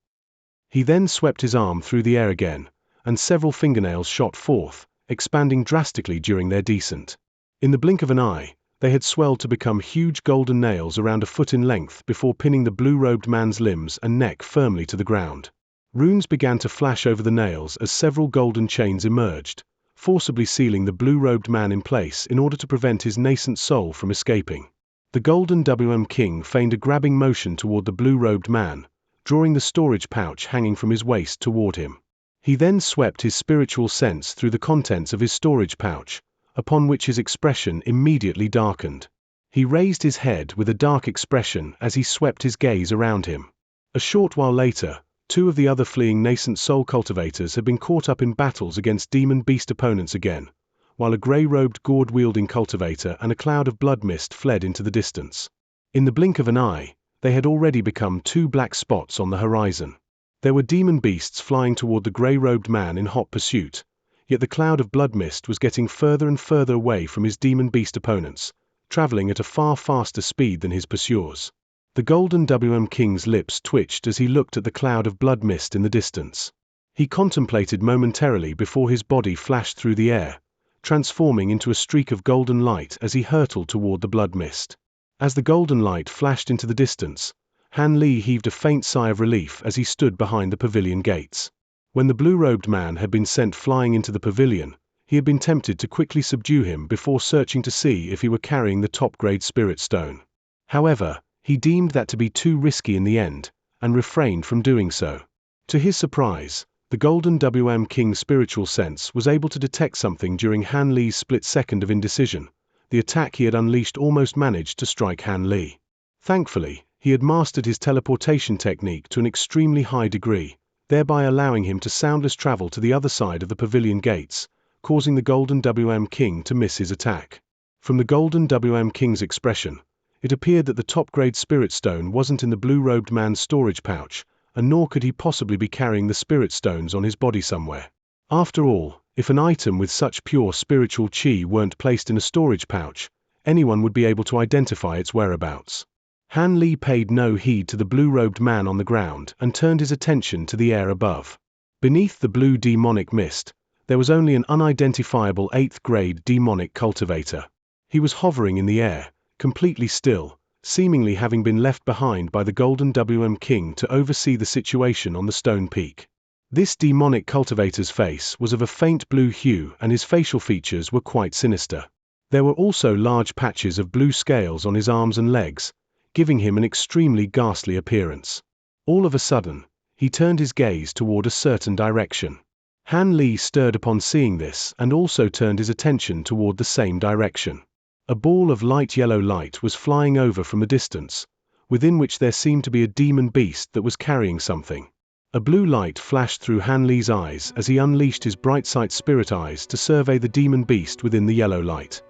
He then swept his arm through the air again, and several fingernails shot forth, expanding drastically during their descent. In the blink of an eye, they had swelled to become huge golden nails around a foot in length before pinning the blue-robed man's limbs and neck firmly to the ground. Runes began to flash over the nails as several golden chains emerged, forcibly sealing the blue-robed man in place in order to prevent his nascent soul from escaping. The Golden King feigned a grabbing motion toward the blue-robed man, drawing the storage pouch hanging from his waist toward him. He then swept his spiritual sense through the contents of his storage pouch, upon which his expression immediately darkened. He raised his head with a dark expression as he swept his gaze around him. A short while later, 2 of the other fleeing nascent soul cultivators had been caught up in battles against demon beast opponents again, while a grey-robed gourd-wielding cultivator and a cloud of blood mist fled into the distance. In the blink of an eye, they had already become two black spots on the horizon. There were demon beasts flying toward the grey-robed man in hot pursuit, yet the cloud of blood mist was getting further and further away from his demon beast opponents, traveling at a far faster speed than his pursuers. The Golden King's lips twitched as he looked at the cloud of blood mist in the distance. He contemplated momentarily before his body flashed through the air, transforming into a streak of golden light as he hurtled toward the blood mist. As the golden light flashed into the distance, Han Li heaved a faint sigh of relief as he stood behind the pavilion gates. When the blue-robed man had been sent flying into the pavilion, he had been tempted to quickly subdue him before searching to see if he were carrying the top-grade spirit stone. However, he deemed that to be too risky in the end, and refrained from doing so. To his surprise, the Golden King's spiritual sense was able to detect something during Han Li's split second of indecision. The attack he had unleashed almost managed to strike Han Li. Thankfully, he had mastered his teleportation technique to an extremely high degree, thereby allowing him to soundless travel to the other side of the pavilion gates, causing the Golden King to miss his attack. From the Golden King's expression, it appeared that the top-grade spirit stone wasn't in the blue-robed man's storage pouch, and nor could he possibly be carrying the spirit stones on his body somewhere. After all, if an item with such pure spiritual chi weren't placed in a storage pouch, anyone would be able to identify its whereabouts. Han Li paid no heed to the blue-robed man on the ground and turned his attention to the air above. Beneath the blue demonic mist, there was only an unidentifiable 8th-grade demonic cultivator. He was hovering in the air, completely still, seemingly having been left behind by the Golden King to oversee the situation on the stone peak. This demonic cultivator's face was of a faint blue hue and his facial features were quite sinister. There were also large patches of blue scales on his arms and legs, giving him an extremely ghastly appearance. All of a sudden, he turned his gaze toward a certain direction. Han Li stirred upon seeing this and also turned his attention toward the same direction. A ball of light yellow light was flying over from a distance, within which there seemed to be a demon beast that was carrying something. A blue light flashed through Han Li's eyes as he unleashed his bright sight spirit eyes to survey the demon beast within the yellow light.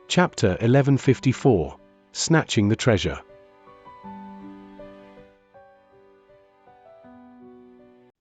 Chapter 1154. Snatching the Treasure.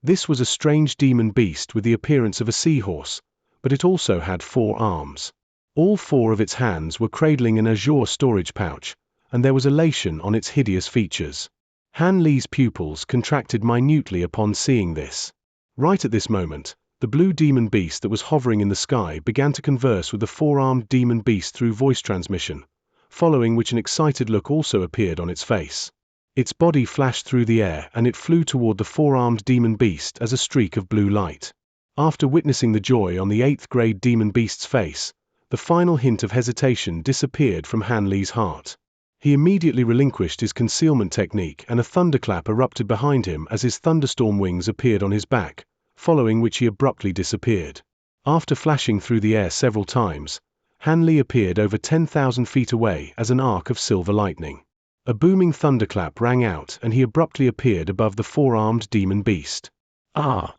This was a strange demon beast with the appearance of a seahorse, but it also had 4 arms. All 4 of its hands were cradling an azure storage pouch, and there was elation on its hideous features. Han Li's pupils contracted minutely upon seeing this. Right at this moment, the blue demon beast that was hovering in the sky began to converse with the 4-armed demon beast through voice transmission, following which an excited look also appeared on its face. Its body flashed through the air and it flew toward the 4-armed demon beast as a streak of blue light. After witnessing the joy on the 8th-grade demon beast's face, the final hint of hesitation disappeared from Han Li's heart. He immediately relinquished his concealment technique and a thunderclap erupted behind him as his thunderstorm wings appeared on his back, following which he abruptly disappeared. After flashing through the air several times, Han Li appeared over 10,000 feet away as an arc of silver lightning. A booming thunderclap rang out and he abruptly appeared above the 4-armed demon beast. Ah!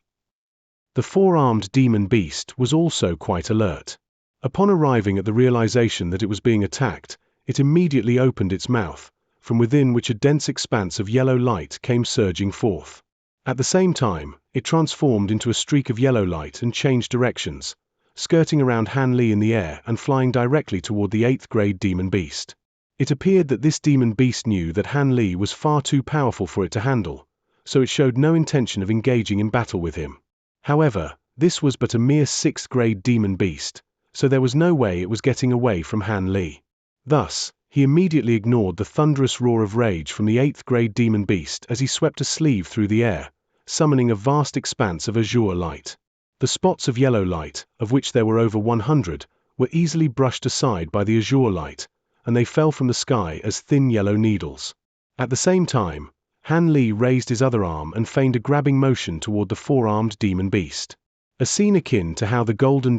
The 4-armed demon beast was also quite alert. Upon arriving at the realization that it was being attacked, it immediately opened its mouth, from within which a dense expanse of yellow light came surging forth. At the same time, it transformed into a streak of yellow light and changed directions, skirting around Han Li in the air and flying directly toward the 8th-grade demon beast. It appeared that this demon beast knew that Han Li was far too powerful for it to handle, so it showed no intention of engaging in battle with him. However, this was but a mere 6th-grade demon beast, so there was no way it was getting away from Han Li. Thus, he immediately ignored the thunderous roar of rage from the 8th-grade demon beast as he swept a sleeve through the air, summoning a vast expanse of azure light. The spots of yellow light, of which there were over 100, were easily brushed aside by the azure light, and they fell from the sky as thin yellow needles. At the same time, Han Li raised his other arm and feigned a grabbing motion toward the 4-armed demon beast. A scene akin to how the Golden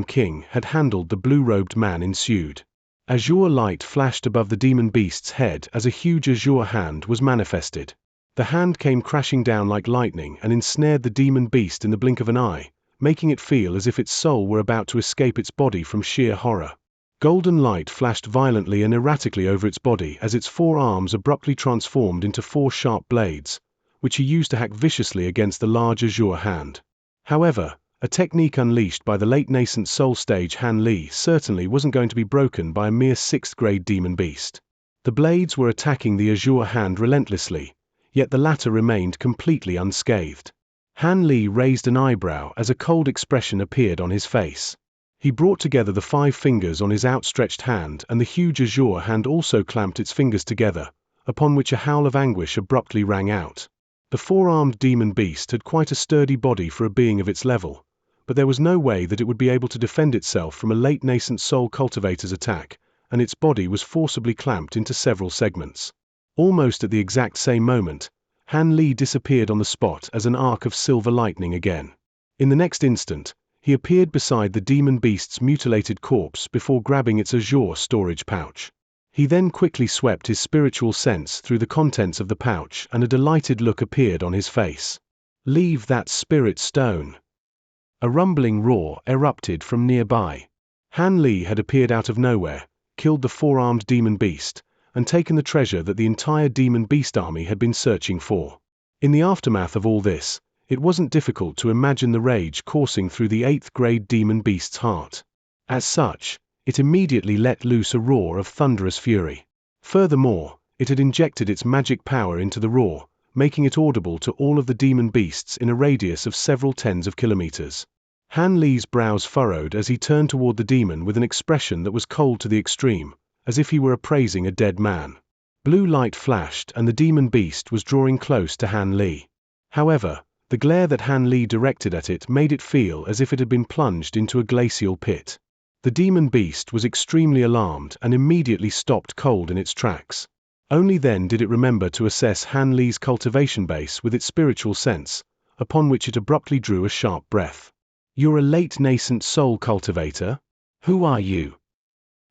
King had handled the blue-robed man ensued. Azure light flashed above the demon beast's head as a huge azure hand was manifested. The hand came crashing down like lightning and ensnared the demon beast in the blink of an eye, making it feel as if its soul were about to escape its body from sheer horror. Golden light flashed violently and erratically over its body as its 4 arms abruptly transformed into 4 sharp blades, which he used to hack viciously against the large azure hand. However, a technique unleashed by the late nascent soul stage Han Li certainly wasn't going to be broken by a mere 6th grade demon beast. The blades were attacking the azure hand relentlessly, yet the latter remained completely unscathed. Han Li raised an eyebrow as a cold expression appeared on his face. He brought together the 5 fingers on his outstretched hand, and the huge azure hand also clamped its fingers together, upon which a howl of anguish abruptly rang out. The 4-armed demon beast had quite a sturdy body for a being of its level, but there was no way that it would be able to defend itself from a late nascent soul cultivator's attack, and its body was forcibly clamped into several segments. Almost at the exact same moment, Han Li disappeared on the spot as an arc of silver lightning again. In the next instant, he appeared beside the demon beast's mutilated corpse before grabbing its azure storage pouch. He then quickly swept his spiritual sense through the contents of the pouch, and a delighted look appeared on his face. "Leave that spirit stone." A rumbling roar erupted from nearby. Han Li had appeared out of nowhere, killed the 4-armed demon beast, and taken the treasure that the entire demon beast army had been searching for. In the aftermath of all this, it wasn't difficult to imagine the rage coursing through the 8th grade demon beast's heart. As such, it immediately let loose a roar of thunderous fury. Furthermore, it had injected its magic power into the roar, making it audible to all of the demon beasts in a radius of several tens of kilometers. Han Li's brows furrowed as he turned toward the demon with an expression that was cold to the extreme, as if he were appraising a dead man. Blue light flashed and the demon beast was drawing close to Han Li. However, the glare that Han Li directed at it made it feel as if it had been plunged into a glacial pit. The demon beast was extremely alarmed and immediately stopped cold in its tracks. Only then did it remember to assess Han Li's cultivation base with its spiritual sense, upon which it abruptly drew a sharp breath. "You're a late nascent soul cultivator? Who are you?"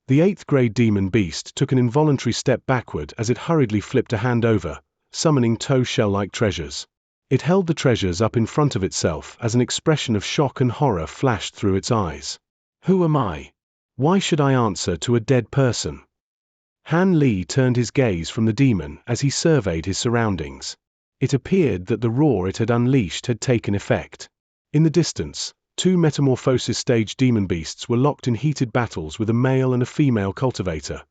The 8th grade demon beast took an involuntary step backward as it hurriedly flipped a hand over, summoning toe shell-like treasures. It held the treasures up in front of itself as an expression of shock and horror flashed through its eyes. "Who am I? Why should I answer to a dead person?" Han Li turned his gaze from the demon as he surveyed his surroundings. It appeared that the roar it had unleashed had taken effect. In the distance, 2 metamorphosis stage demon beasts were locked in heated battles with a male and a female cultivator,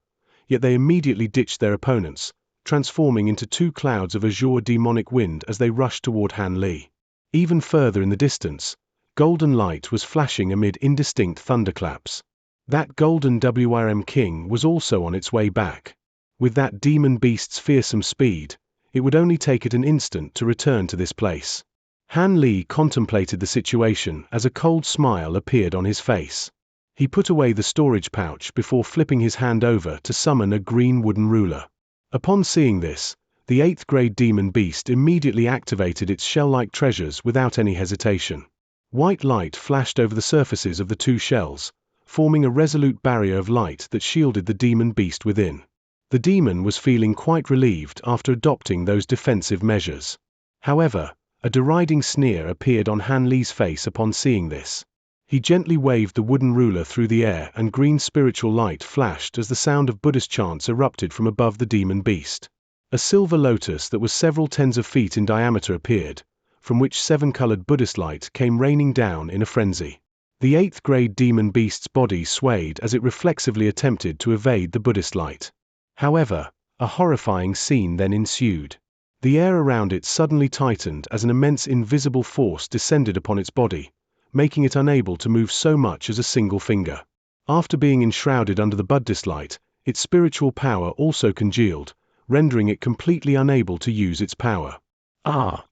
yet they immediately ditched their opponents, transforming into 2 clouds of azure demonic wind as they rushed toward Han Li. Even further in the distance, golden light was flashing amid indistinct thunderclaps. That golden WRM king was also on its way back. With that demon beast's fearsome speed, it would only take it an instant to return to this place. Han Li contemplated the situation as a cold smile appeared on his face. He put away the storage pouch before flipping his hand over to summon a green wooden ruler. Upon seeing this, the 8th grade demon beast immediately activated its shell-like treasures without any hesitation. White light flashed over the surfaces of the 2 shells, forming a resolute barrier of light that shielded the demon beast within. The demon was feeling quite relieved after adopting those defensive measures. However, a deriding sneer appeared on Han Li's face upon seeing this. He gently waved the wooden ruler through the air and green spiritual light flashed as the sound of Buddhist chants erupted from above the demon beast. A silver lotus that was several tens of feet in diameter appeared, from which 7-colored Buddhist light came raining down in a frenzy. The 8th grade demon beast's body swayed as it reflexively attempted to evade the Buddhist light. However, a horrifying scene then ensued. The air around it suddenly tightened as an immense invisible force descended upon its body, making it unable to move so much as a single finger. After being enshrouded under the Buddhist light, its spiritual power also congealed, rendering it completely unable to use its power. "Ah!"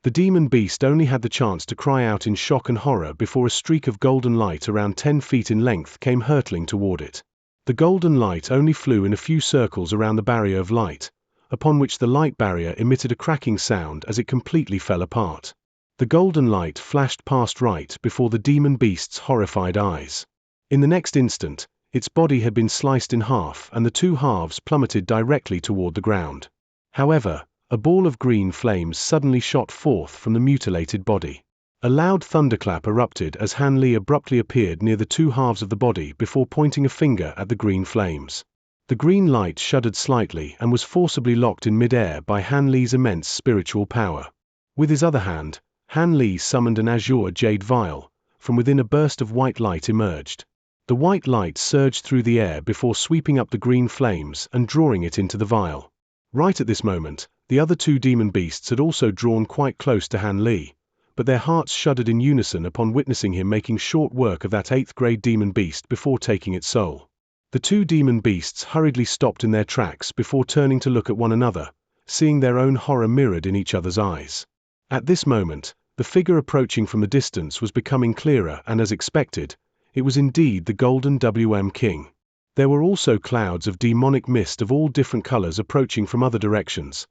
The demon beast only had the chance to cry out in shock and horror before a streak of golden light around 10 feet in length came hurtling toward it. The golden light only flew in a few circles around the barrier of light, upon which the light barrier emitted a cracking sound as it completely fell apart. The golden light flashed past right before the demon beast's horrified eyes. In the next instant, Its body had been sliced in half and the two halves plummeted directly toward the ground. However, a ball of green flames suddenly shot forth from the mutilated body. A loud thunderclap erupted as Han Li abruptly appeared near the two halves of the body before pointing a finger at the green flames. The green light shuddered slightly and was forcibly locked in mid-air by Han Li's immense spiritual power. With his other hand, Han Li summoned an azure jade vial. From within a burst of white light emerged. The white light surged through the air before sweeping up the green flames and drawing it into the vial. Right at this moment, the other two demon beasts had also drawn quite close to Han Li, but their hearts shuddered in unison upon witnessing him making short work of that 8th grade demon beast before taking its soul. The two demon beasts hurriedly stopped in their tracks before turning to look at one another, seeing their own horror mirrored in each other's eyes. At this moment, the figure approaching from the distance was becoming clearer, and as expected, it was indeed the Golden WM King. There were also clouds of demonic mist of all different colors approaching from other directions.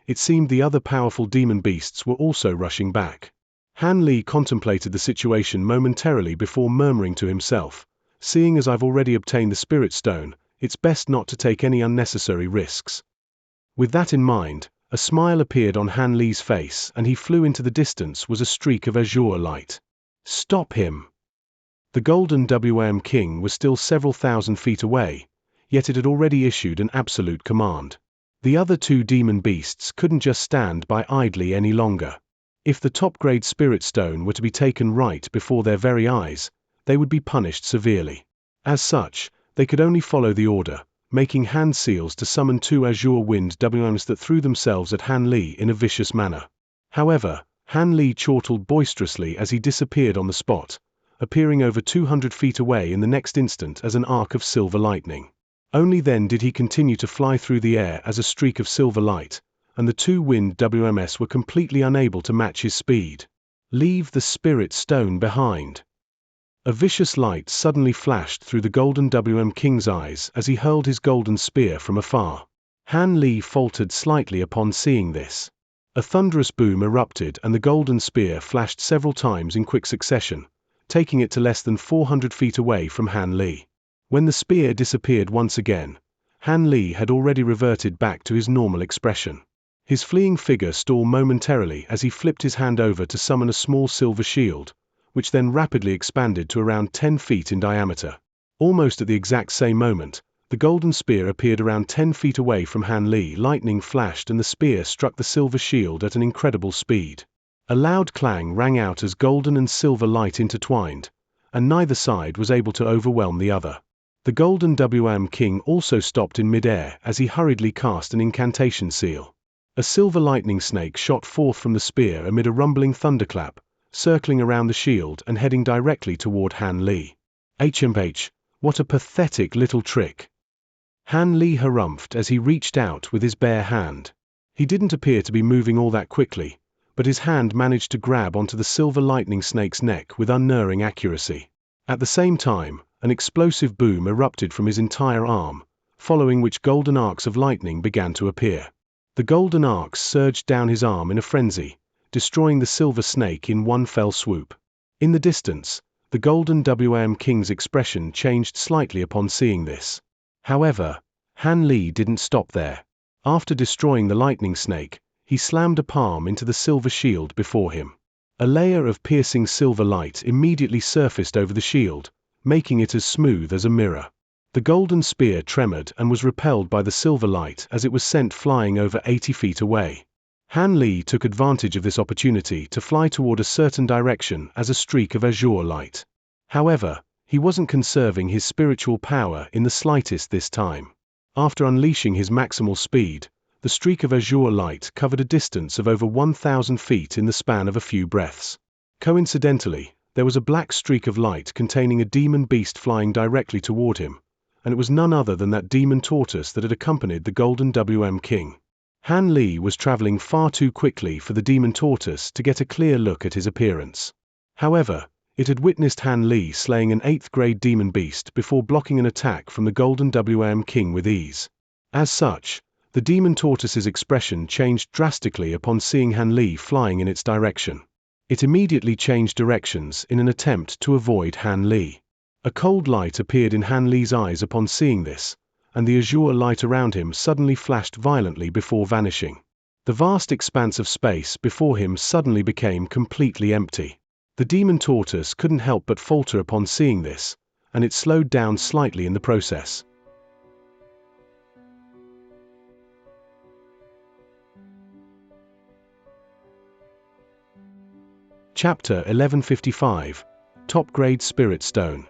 It seemed the other powerful demon beasts were also rushing back. Han Li contemplated the situation momentarily before murmuring to himself, "Seeing as I've already obtained the Spirit Stone, it's best not to take any unnecessary risks." With that in mind, a smile appeared on Han Li's face and he flew into the distance was a streak of azure light. "Stop him!" The Golden WM King was still several thousand feet away, yet it had already issued an absolute command. The other two demon beasts couldn't just stand by idly any longer. If the top-grade Spirit Stone were to be taken right before their very eyes, they would be punished severely. As such, they could only follow the order, making hand seals to summon two azure wind WMs that threw themselves at Han Li in a vicious manner. However, Han Li chortled boisterously as he disappeared on the spot, appearing over 200 feet away in the next instant as an arc of silver lightning. Only then did he continue to fly through the air as a streak of silver light, and the two wind WMs were completely unable to match his speed. "Leave the Spirit Stone behind." A vicious light suddenly flashed through the Golden WM King's eyes as he hurled his golden spear from afar. Han Li faltered slightly upon seeing this. A thunderous boom erupted and the golden spear flashed several times in quick succession, taking it to less than 400 feet away from Han Li. When the spear disappeared once again, Han Li had already reverted back to his normal expression. His fleeing figure stalled momentarily as he flipped his hand over to summon a small silver shield, which then rapidly expanded to around 10 feet in diameter. Almost at the exact same moment, the golden spear appeared around 10 feet away from Han Li. Lightning flashed and the spear struck the silver shield at an incredible speed. A loud clang rang out as golden and silver light intertwined, and neither side was able to overwhelm the other. The Golden WM King also stopped in midair as he hurriedly cast an incantation seal. A silver lightning snake shot forth from the spear amid a rumbling thunderclap, circling around the shield and heading directly toward Han Li. "HMH, what a pathetic little trick!" Han Li harumphed as he reached out with his bare hand. He didn't appear to be moving all that quickly, but his hand managed to grab onto the silver lightning snake's neck with unerring accuracy. At the same time, an explosive boom erupted from his entire arm, following which golden arcs of lightning began to appear. The golden arcs surged down his arm in a frenzy, destroying the silver snake in one fell swoop. In the distance, the Golden WM King's expression changed slightly upon seeing this. However, Han Li didn't stop there. After destroying the lightning snake, he slammed a palm into the silver shield before him. A layer of piercing silver light immediately surfaced over the shield, making it as smooth as a mirror. The golden spear tremored and was repelled by the silver light as it was sent flying over 80 feet away. Han Li took advantage of this opportunity to fly toward a certain direction as a streak of azure light. However, he wasn't conserving his spiritual power in the slightest this time. After unleashing his maximal speed, the streak of azure light covered a distance of over 1,000 feet in the span of a few breaths. Coincidentally, there was a black streak of light containing a demon beast flying directly toward him, and it was none other than that demon tortoise that had accompanied the Golden WM King. Han Li was traveling far too quickly for the demon tortoise to get a clear look at his appearance. However, it had witnessed Han Li slaying an 8th grade demon beast before blocking an attack from the Golden WM King with ease. As such, the demon tortoise's expression changed drastically upon seeing Han Li flying in its direction. It immediately changed directions in an attempt to avoid Han Li. A cold light appeared in Han Li's eyes upon seeing this, and the azure light around him suddenly flashed violently before vanishing. The vast expanse of space before him suddenly became completely empty. The demon tortoise couldn't help but falter upon seeing this, and it slowed down slightly in the process. Chapter 1155, Top-Grade Spirit Stone.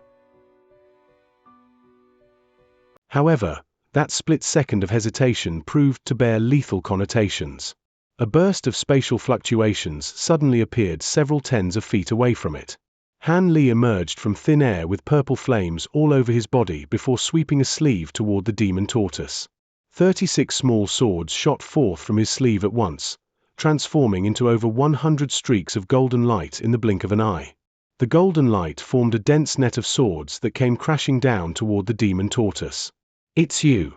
However, that split second of hesitation proved to bear lethal connotations. A burst of spatial fluctuations suddenly appeared several tens of feet away from it. Han Li emerged from thin air with purple flames all over his body before sweeping a sleeve toward the demon tortoise. 36 small swords shot forth from his sleeve at once, transforming into over 100 streaks of golden light in the blink of an eye. The golden light formed a dense net of swords that came crashing down toward the demon tortoise. "It's you."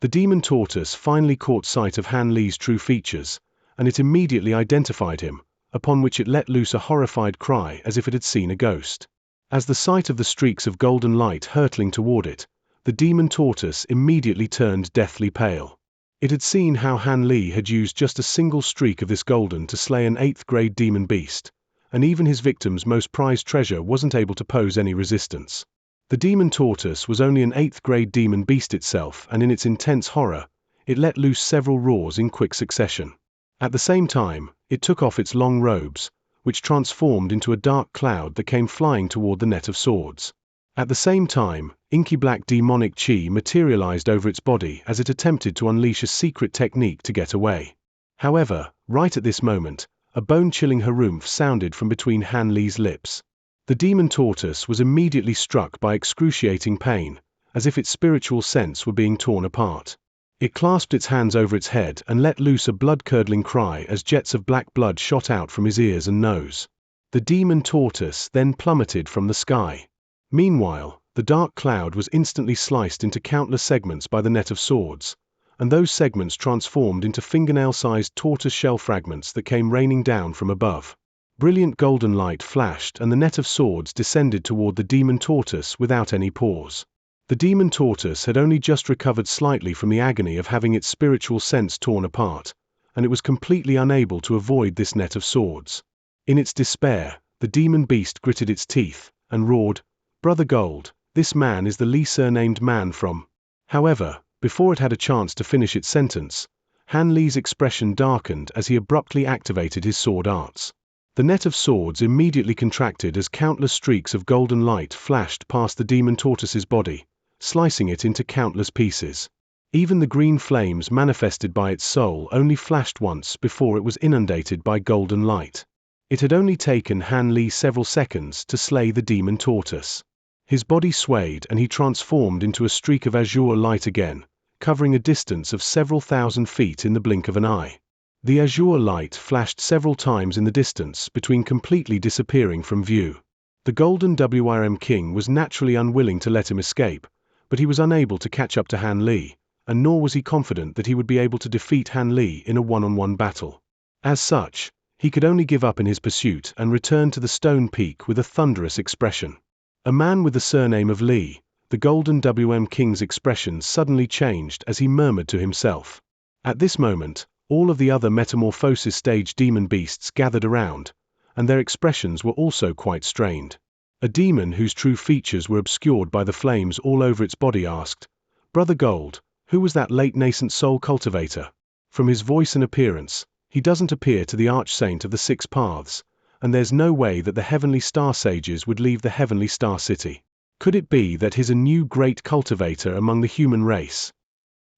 The demon tortoise finally caught sight of Han Li's true features, and it immediately identified him, upon which it let loose a horrified cry as if it had seen a ghost. As the sight of the streaks of golden light hurtling toward it, the demon tortoise immediately turned deathly pale. It had seen how Han Li had used just a single streak of this golden to slay an 8th-grade demon beast, and even his victim's most prized treasure wasn't able to pose any resistance. The demon tortoise was only an 8th-grade demon beast itself, and in its intense horror, it let loose several roars in quick succession. At the same time, it took off its long robes, which transformed into a dark cloud that came flying toward the net of swords. At the same time, inky black demonic chi materialized over its body as it attempted to unleash a secret technique to get away. However, right at this moment, a bone-chilling harumph sounded from between Han Li's lips. The demon tortoise was immediately struck by excruciating pain, as if its spiritual sense were being torn apart. It clasped its hands over its head and let loose a blood-curdling cry as jets of black blood shot out from his ears and nose. The demon tortoise then plummeted from the sky. Meanwhile, the dark cloud was instantly sliced into countless segments by the net of swords, and those segments transformed into fingernail-sized tortoise-shell fragments that came raining down from above. Brilliant golden light flashed and the net of swords descended toward the demon tortoise without any pause. The demon tortoise had only just recovered slightly from the agony of having its spiritual sense torn apart, and it was completely unable to avoid this net of swords. In its despair, the demon beast gritted its teeth and roared, "Brother Gold, this man is the Li surnamed man from..." However, before it had a chance to finish its sentence, Han Li's expression darkened as he abruptly activated his sword arts. The net of swords immediately contracted as countless streaks of golden light flashed past the demon tortoise's body, slicing it into countless pieces. Even the green flames manifested by its soul only flashed once before it was inundated by golden light. It had only taken Han Li several seconds to slay the demon tortoise. His body swayed and he transformed into a streak of azure light again, covering a distance of several thousand feet in the blink of an eye. The azure light flashed several times in the distance between completely disappearing from view. The Golden WRM King was naturally unwilling to let him escape, but he was unable to catch up to Han Li, and nor was he confident that he would be able to defeat Han Li in a one-on-one battle. As such, he could only give up in his pursuit and return to the stone peak with a thunderous expression. A man with the surname of Li, the Golden WM King's expression suddenly changed as he murmured to himself. At this moment, all of the other metamorphosis stage demon beasts gathered around, and their expressions were also quite strained. A demon whose true features were obscured by the flames all over its body asked, "Brother Gold, who was that late nascent soul cultivator? From his voice and appearance, he doesn't appear to the archsaint of the 6 paths, and there's no way that the heavenly star sages would leave the heavenly star city. Could it be that he's a new great cultivator among the human race?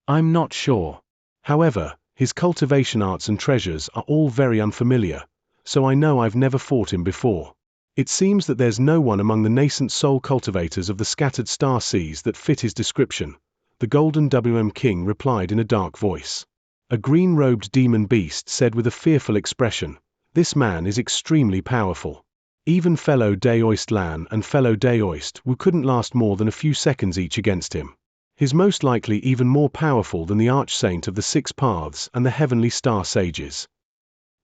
I'm not sure. However, his cultivation arts and treasures are all very unfamiliar, so I know I've never fought him before. It seems that there's no one among the nascent soul cultivators of the scattered star seas that fit his description," the Golden WM King replied in a dark voice. A green-robed demon beast said with a fearful expression, "This man is extremely powerful. Even fellow Daoist Lan and fellow Daoist Wu couldn't last more than a few seconds each against him. He's most likely even more powerful than the archsaint of the 6 paths and the heavenly star sages."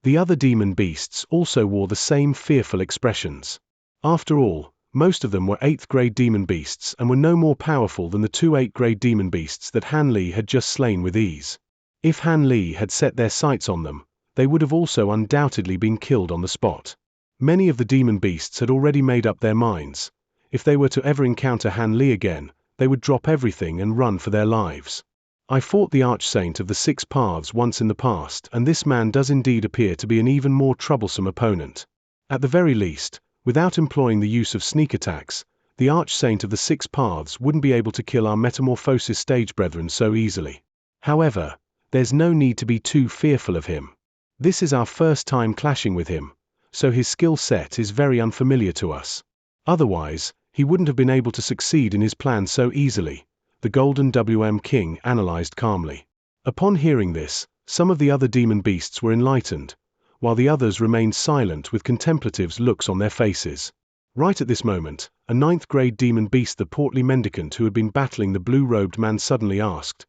The other demon beasts also wore the same fearful expressions. After all, Most of them were 8th grade demon beasts and were no more powerful than the 2 8th grade demon beasts that Han Li had just slain with ease. If Han Li had set their sights on them, they would have also undoubtedly been killed on the spot. Many of the demon beasts had already made up their minds. If they were to ever encounter Han Li again, they would drop everything and run for their lives. I fought the Archsaint of the 6 Paths once in the past, and this man does indeed appear to be an even more troublesome opponent. At the very least, without employing the use of sneak attacks, the Archsaint of the 6 Paths wouldn't be able to kill our Metamorphosis stage brethren so easily. However, there's no need to be too fearful of him. This is our first time clashing with him, so his skill set is very unfamiliar to us. Otherwise, he wouldn't have been able to succeed in his plan so easily, the Golden WM King analyzed calmly. Upon hearing this, some of the other demon beasts were enlightened, while the others remained silent with contemplative looks on their faces. Right at this moment, a 9th grade demon beast, the portly mendicant who had been battling the blue-robed man, suddenly asked,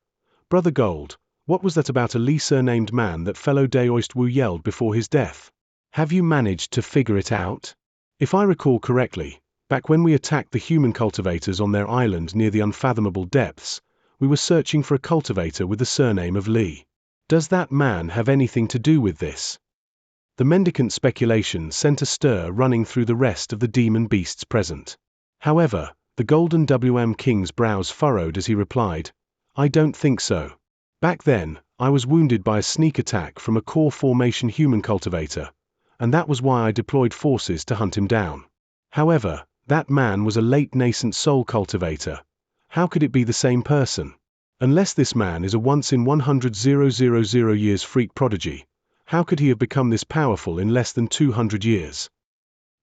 "Brother Gold, what was that about a Li surnamed man that fellow Daoist Wu yelled before his death? Have you managed to figure it out? If I recall correctly, back when we attacked the human cultivators on their island near the unfathomable depths, we were searching for a cultivator with the surname of Li. Does that man have anything to do with this?" The mendicant's speculation sent a stir running through the rest of the demon beasts present. However, the Golden WM King's brows furrowed as he replied, "I don't think so. Back then, I was wounded by a sneak attack from a core formation human cultivator, and that was why I deployed forces to hunt him down. However, that man was a late nascent soul cultivator. How could it be the same person? Unless this man is a once-in-100,000 years freak prodigy, how could he have become this powerful in less than 200 years?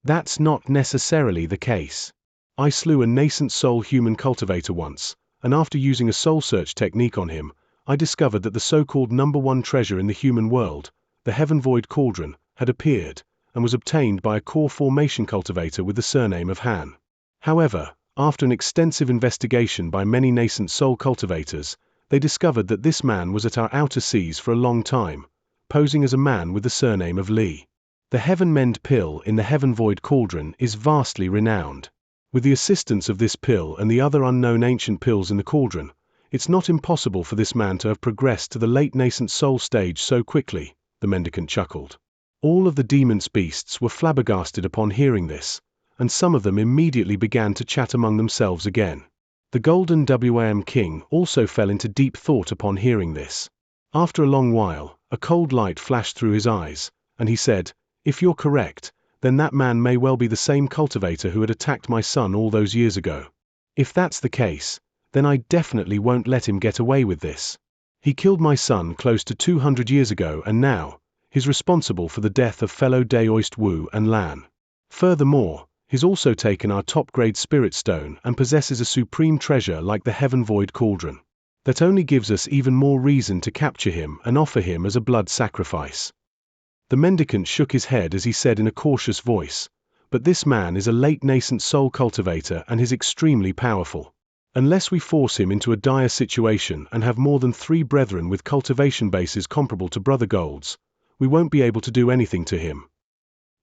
That's not necessarily the case. I slew a nascent soul human cultivator once, and after using a soul search technique on him, I discovered that the so-called #1 treasure in the human world, the Heaven Void Cauldron, had appeared, and was obtained by a core formation cultivator with the surname of Han. However, after an extensive investigation by many nascent soul cultivators, they discovered that this man was at our outer seas for a long time, posing as a man with the surname of Li. The Heaven Mend pill in the Heaven Void Cauldron is vastly renowned. With the assistance of this pill and the other unknown ancient pills in the cauldron, it's not impossible for this man to have progressed to the late nascent soul stage so quickly, the mendicant chuckled. All of the demon's beasts were flabbergasted upon hearing this, and some of them immediately began to chat among themselves again. The Golden WM King also fell into deep thought upon hearing this. After a long while, a cold light flashed through his eyes, and he said, "If you're correct, then that man may well be the same cultivator who had attacked my son all those years ago. If that's the case, then I definitely won't let him get away with this. He killed my son close to 200 years ago, and now, he's responsible for the death of fellow Daoist Wu and Lan. Furthermore, he's also taken our top-grade spirit stone and possesses a supreme treasure like the Heaven Void Cauldron. That only gives us even more reason to capture him and offer him as a blood sacrifice." The mendicant shook his head as he said in a cautious voice, "But this man is a late nascent soul cultivator and is extremely powerful. Unless we force him into a dire situation and have more than 3 brethren with cultivation bases comparable to Brother Gold's, we won't be able to do anything to him.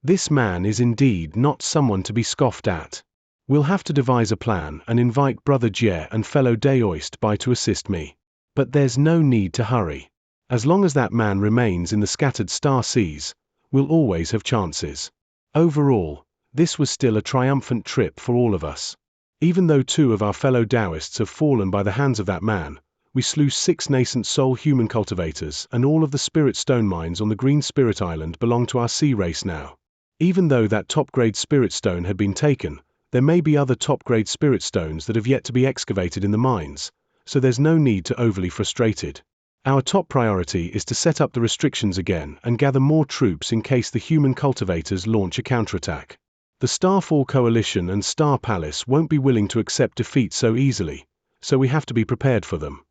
This man is indeed not someone to be scoffed at. We'll have to devise a plan and invite Brother Jie and fellow Daoist Bai to assist me. But there's no need to hurry. As long as that man remains in the scattered star seas, we'll always have chances." Overall, this was still a triumphant trip for all of us. Even though 2 of our fellow Taoists have fallen by the hands of that man, we slew 6 nascent soul human cultivators, and all of the spirit stone mines on the Green Spirit Island belong to our sea race now. Even though that top-grade spirit stone had been taken, there may be other top-grade spirit stones that have yet to be excavated in the mines, so there's no need to overly frustrated. Our top priority is to set up the restrictions again and gather more troops in case the human cultivators launch a counterattack. The Starfall Coalition and Star Palace won't be willing to accept defeat so easily, so we have to be prepared for them.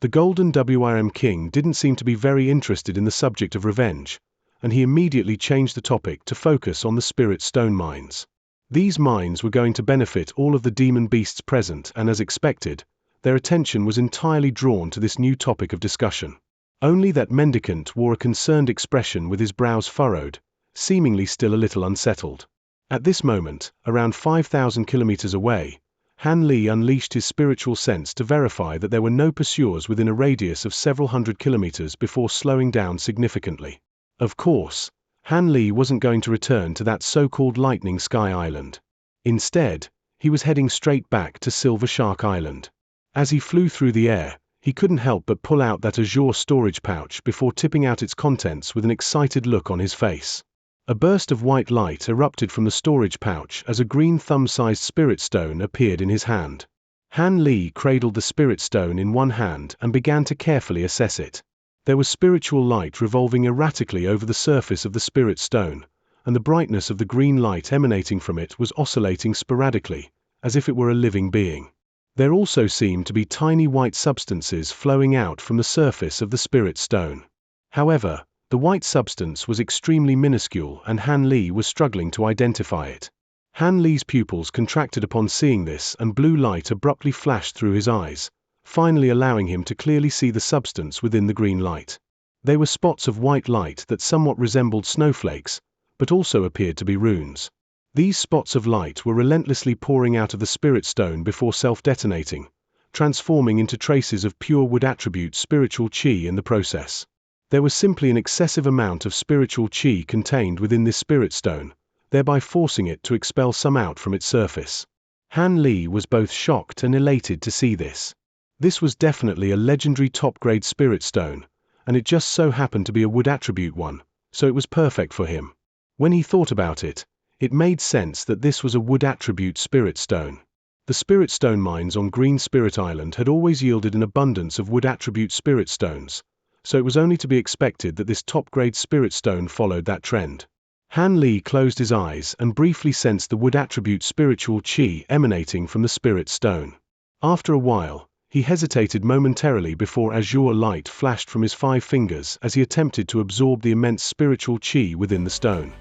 The Golden WRM King didn't seem to be very interested in the subject of revenge, and he immediately changed the topic to focus on the spirit stone mines. These mines were going to benefit all of the demon beasts present, and as expected, their attention was entirely drawn to this new topic of discussion. Only that mendicant wore a concerned expression with his brows furrowed, seemingly still a little unsettled. At this moment, around 5,000 kilometers away, Han Li unleashed his spiritual sense to verify that there were no pursuers within a radius of several hundred kilometers before slowing down significantly. Of course, Han Li wasn't going to return to that so-called Lightning Sky Island. Instead, he was heading straight back to Silver Shark Island. As he flew through the air, he couldn't help but pull out that azure storage pouch before tipping out its contents with an excited look on his face. A burst of white light erupted from the storage pouch as a green thumb-sized spirit stone appeared in his hand. Han Li cradled the spirit stone in one hand and began to carefully assess it. There was spiritual light revolving erratically over the surface of the spirit stone, and the brightness of the green light emanating from it was oscillating sporadically, as if it were a living being. There also seemed to be tiny white substances flowing out from the surface of the spirit stone. However, the white substance was extremely minuscule and Han Li was struggling to identify it. Han Li's pupils contracted upon seeing this and blue light abruptly flashed through his eyes, finally allowing him to clearly see the substance within the green light. They were spots of white light that somewhat resembled snowflakes, but also appeared to be runes. These spots of light were relentlessly pouring out of the spirit stone before self-detonating, transforming into traces of pure wood attribute spiritual qi in the process. There was simply an excessive amount of spiritual qi contained within this spirit stone, thereby forcing it to expel some out from its surface. Han Li was both shocked and elated to see this. This was definitely a legendary top-grade spirit stone, and it just so happened to be a wood attribute one, so it was perfect for him. When he thought about it, it made sense that this was a wood attribute spirit stone. The spirit stone mines on Green Spirit Island had always yielded an abundance of wood attribute spirit stones, so it was only to be expected that this top-grade spirit stone followed that trend. Han Li closed his eyes and briefly sensed the wood attribute spiritual qi emanating from the spirit stone. After a while, he hesitated momentarily before azure light flashed from his 5 fingers as he attempted to absorb the immense spiritual qi within the stone.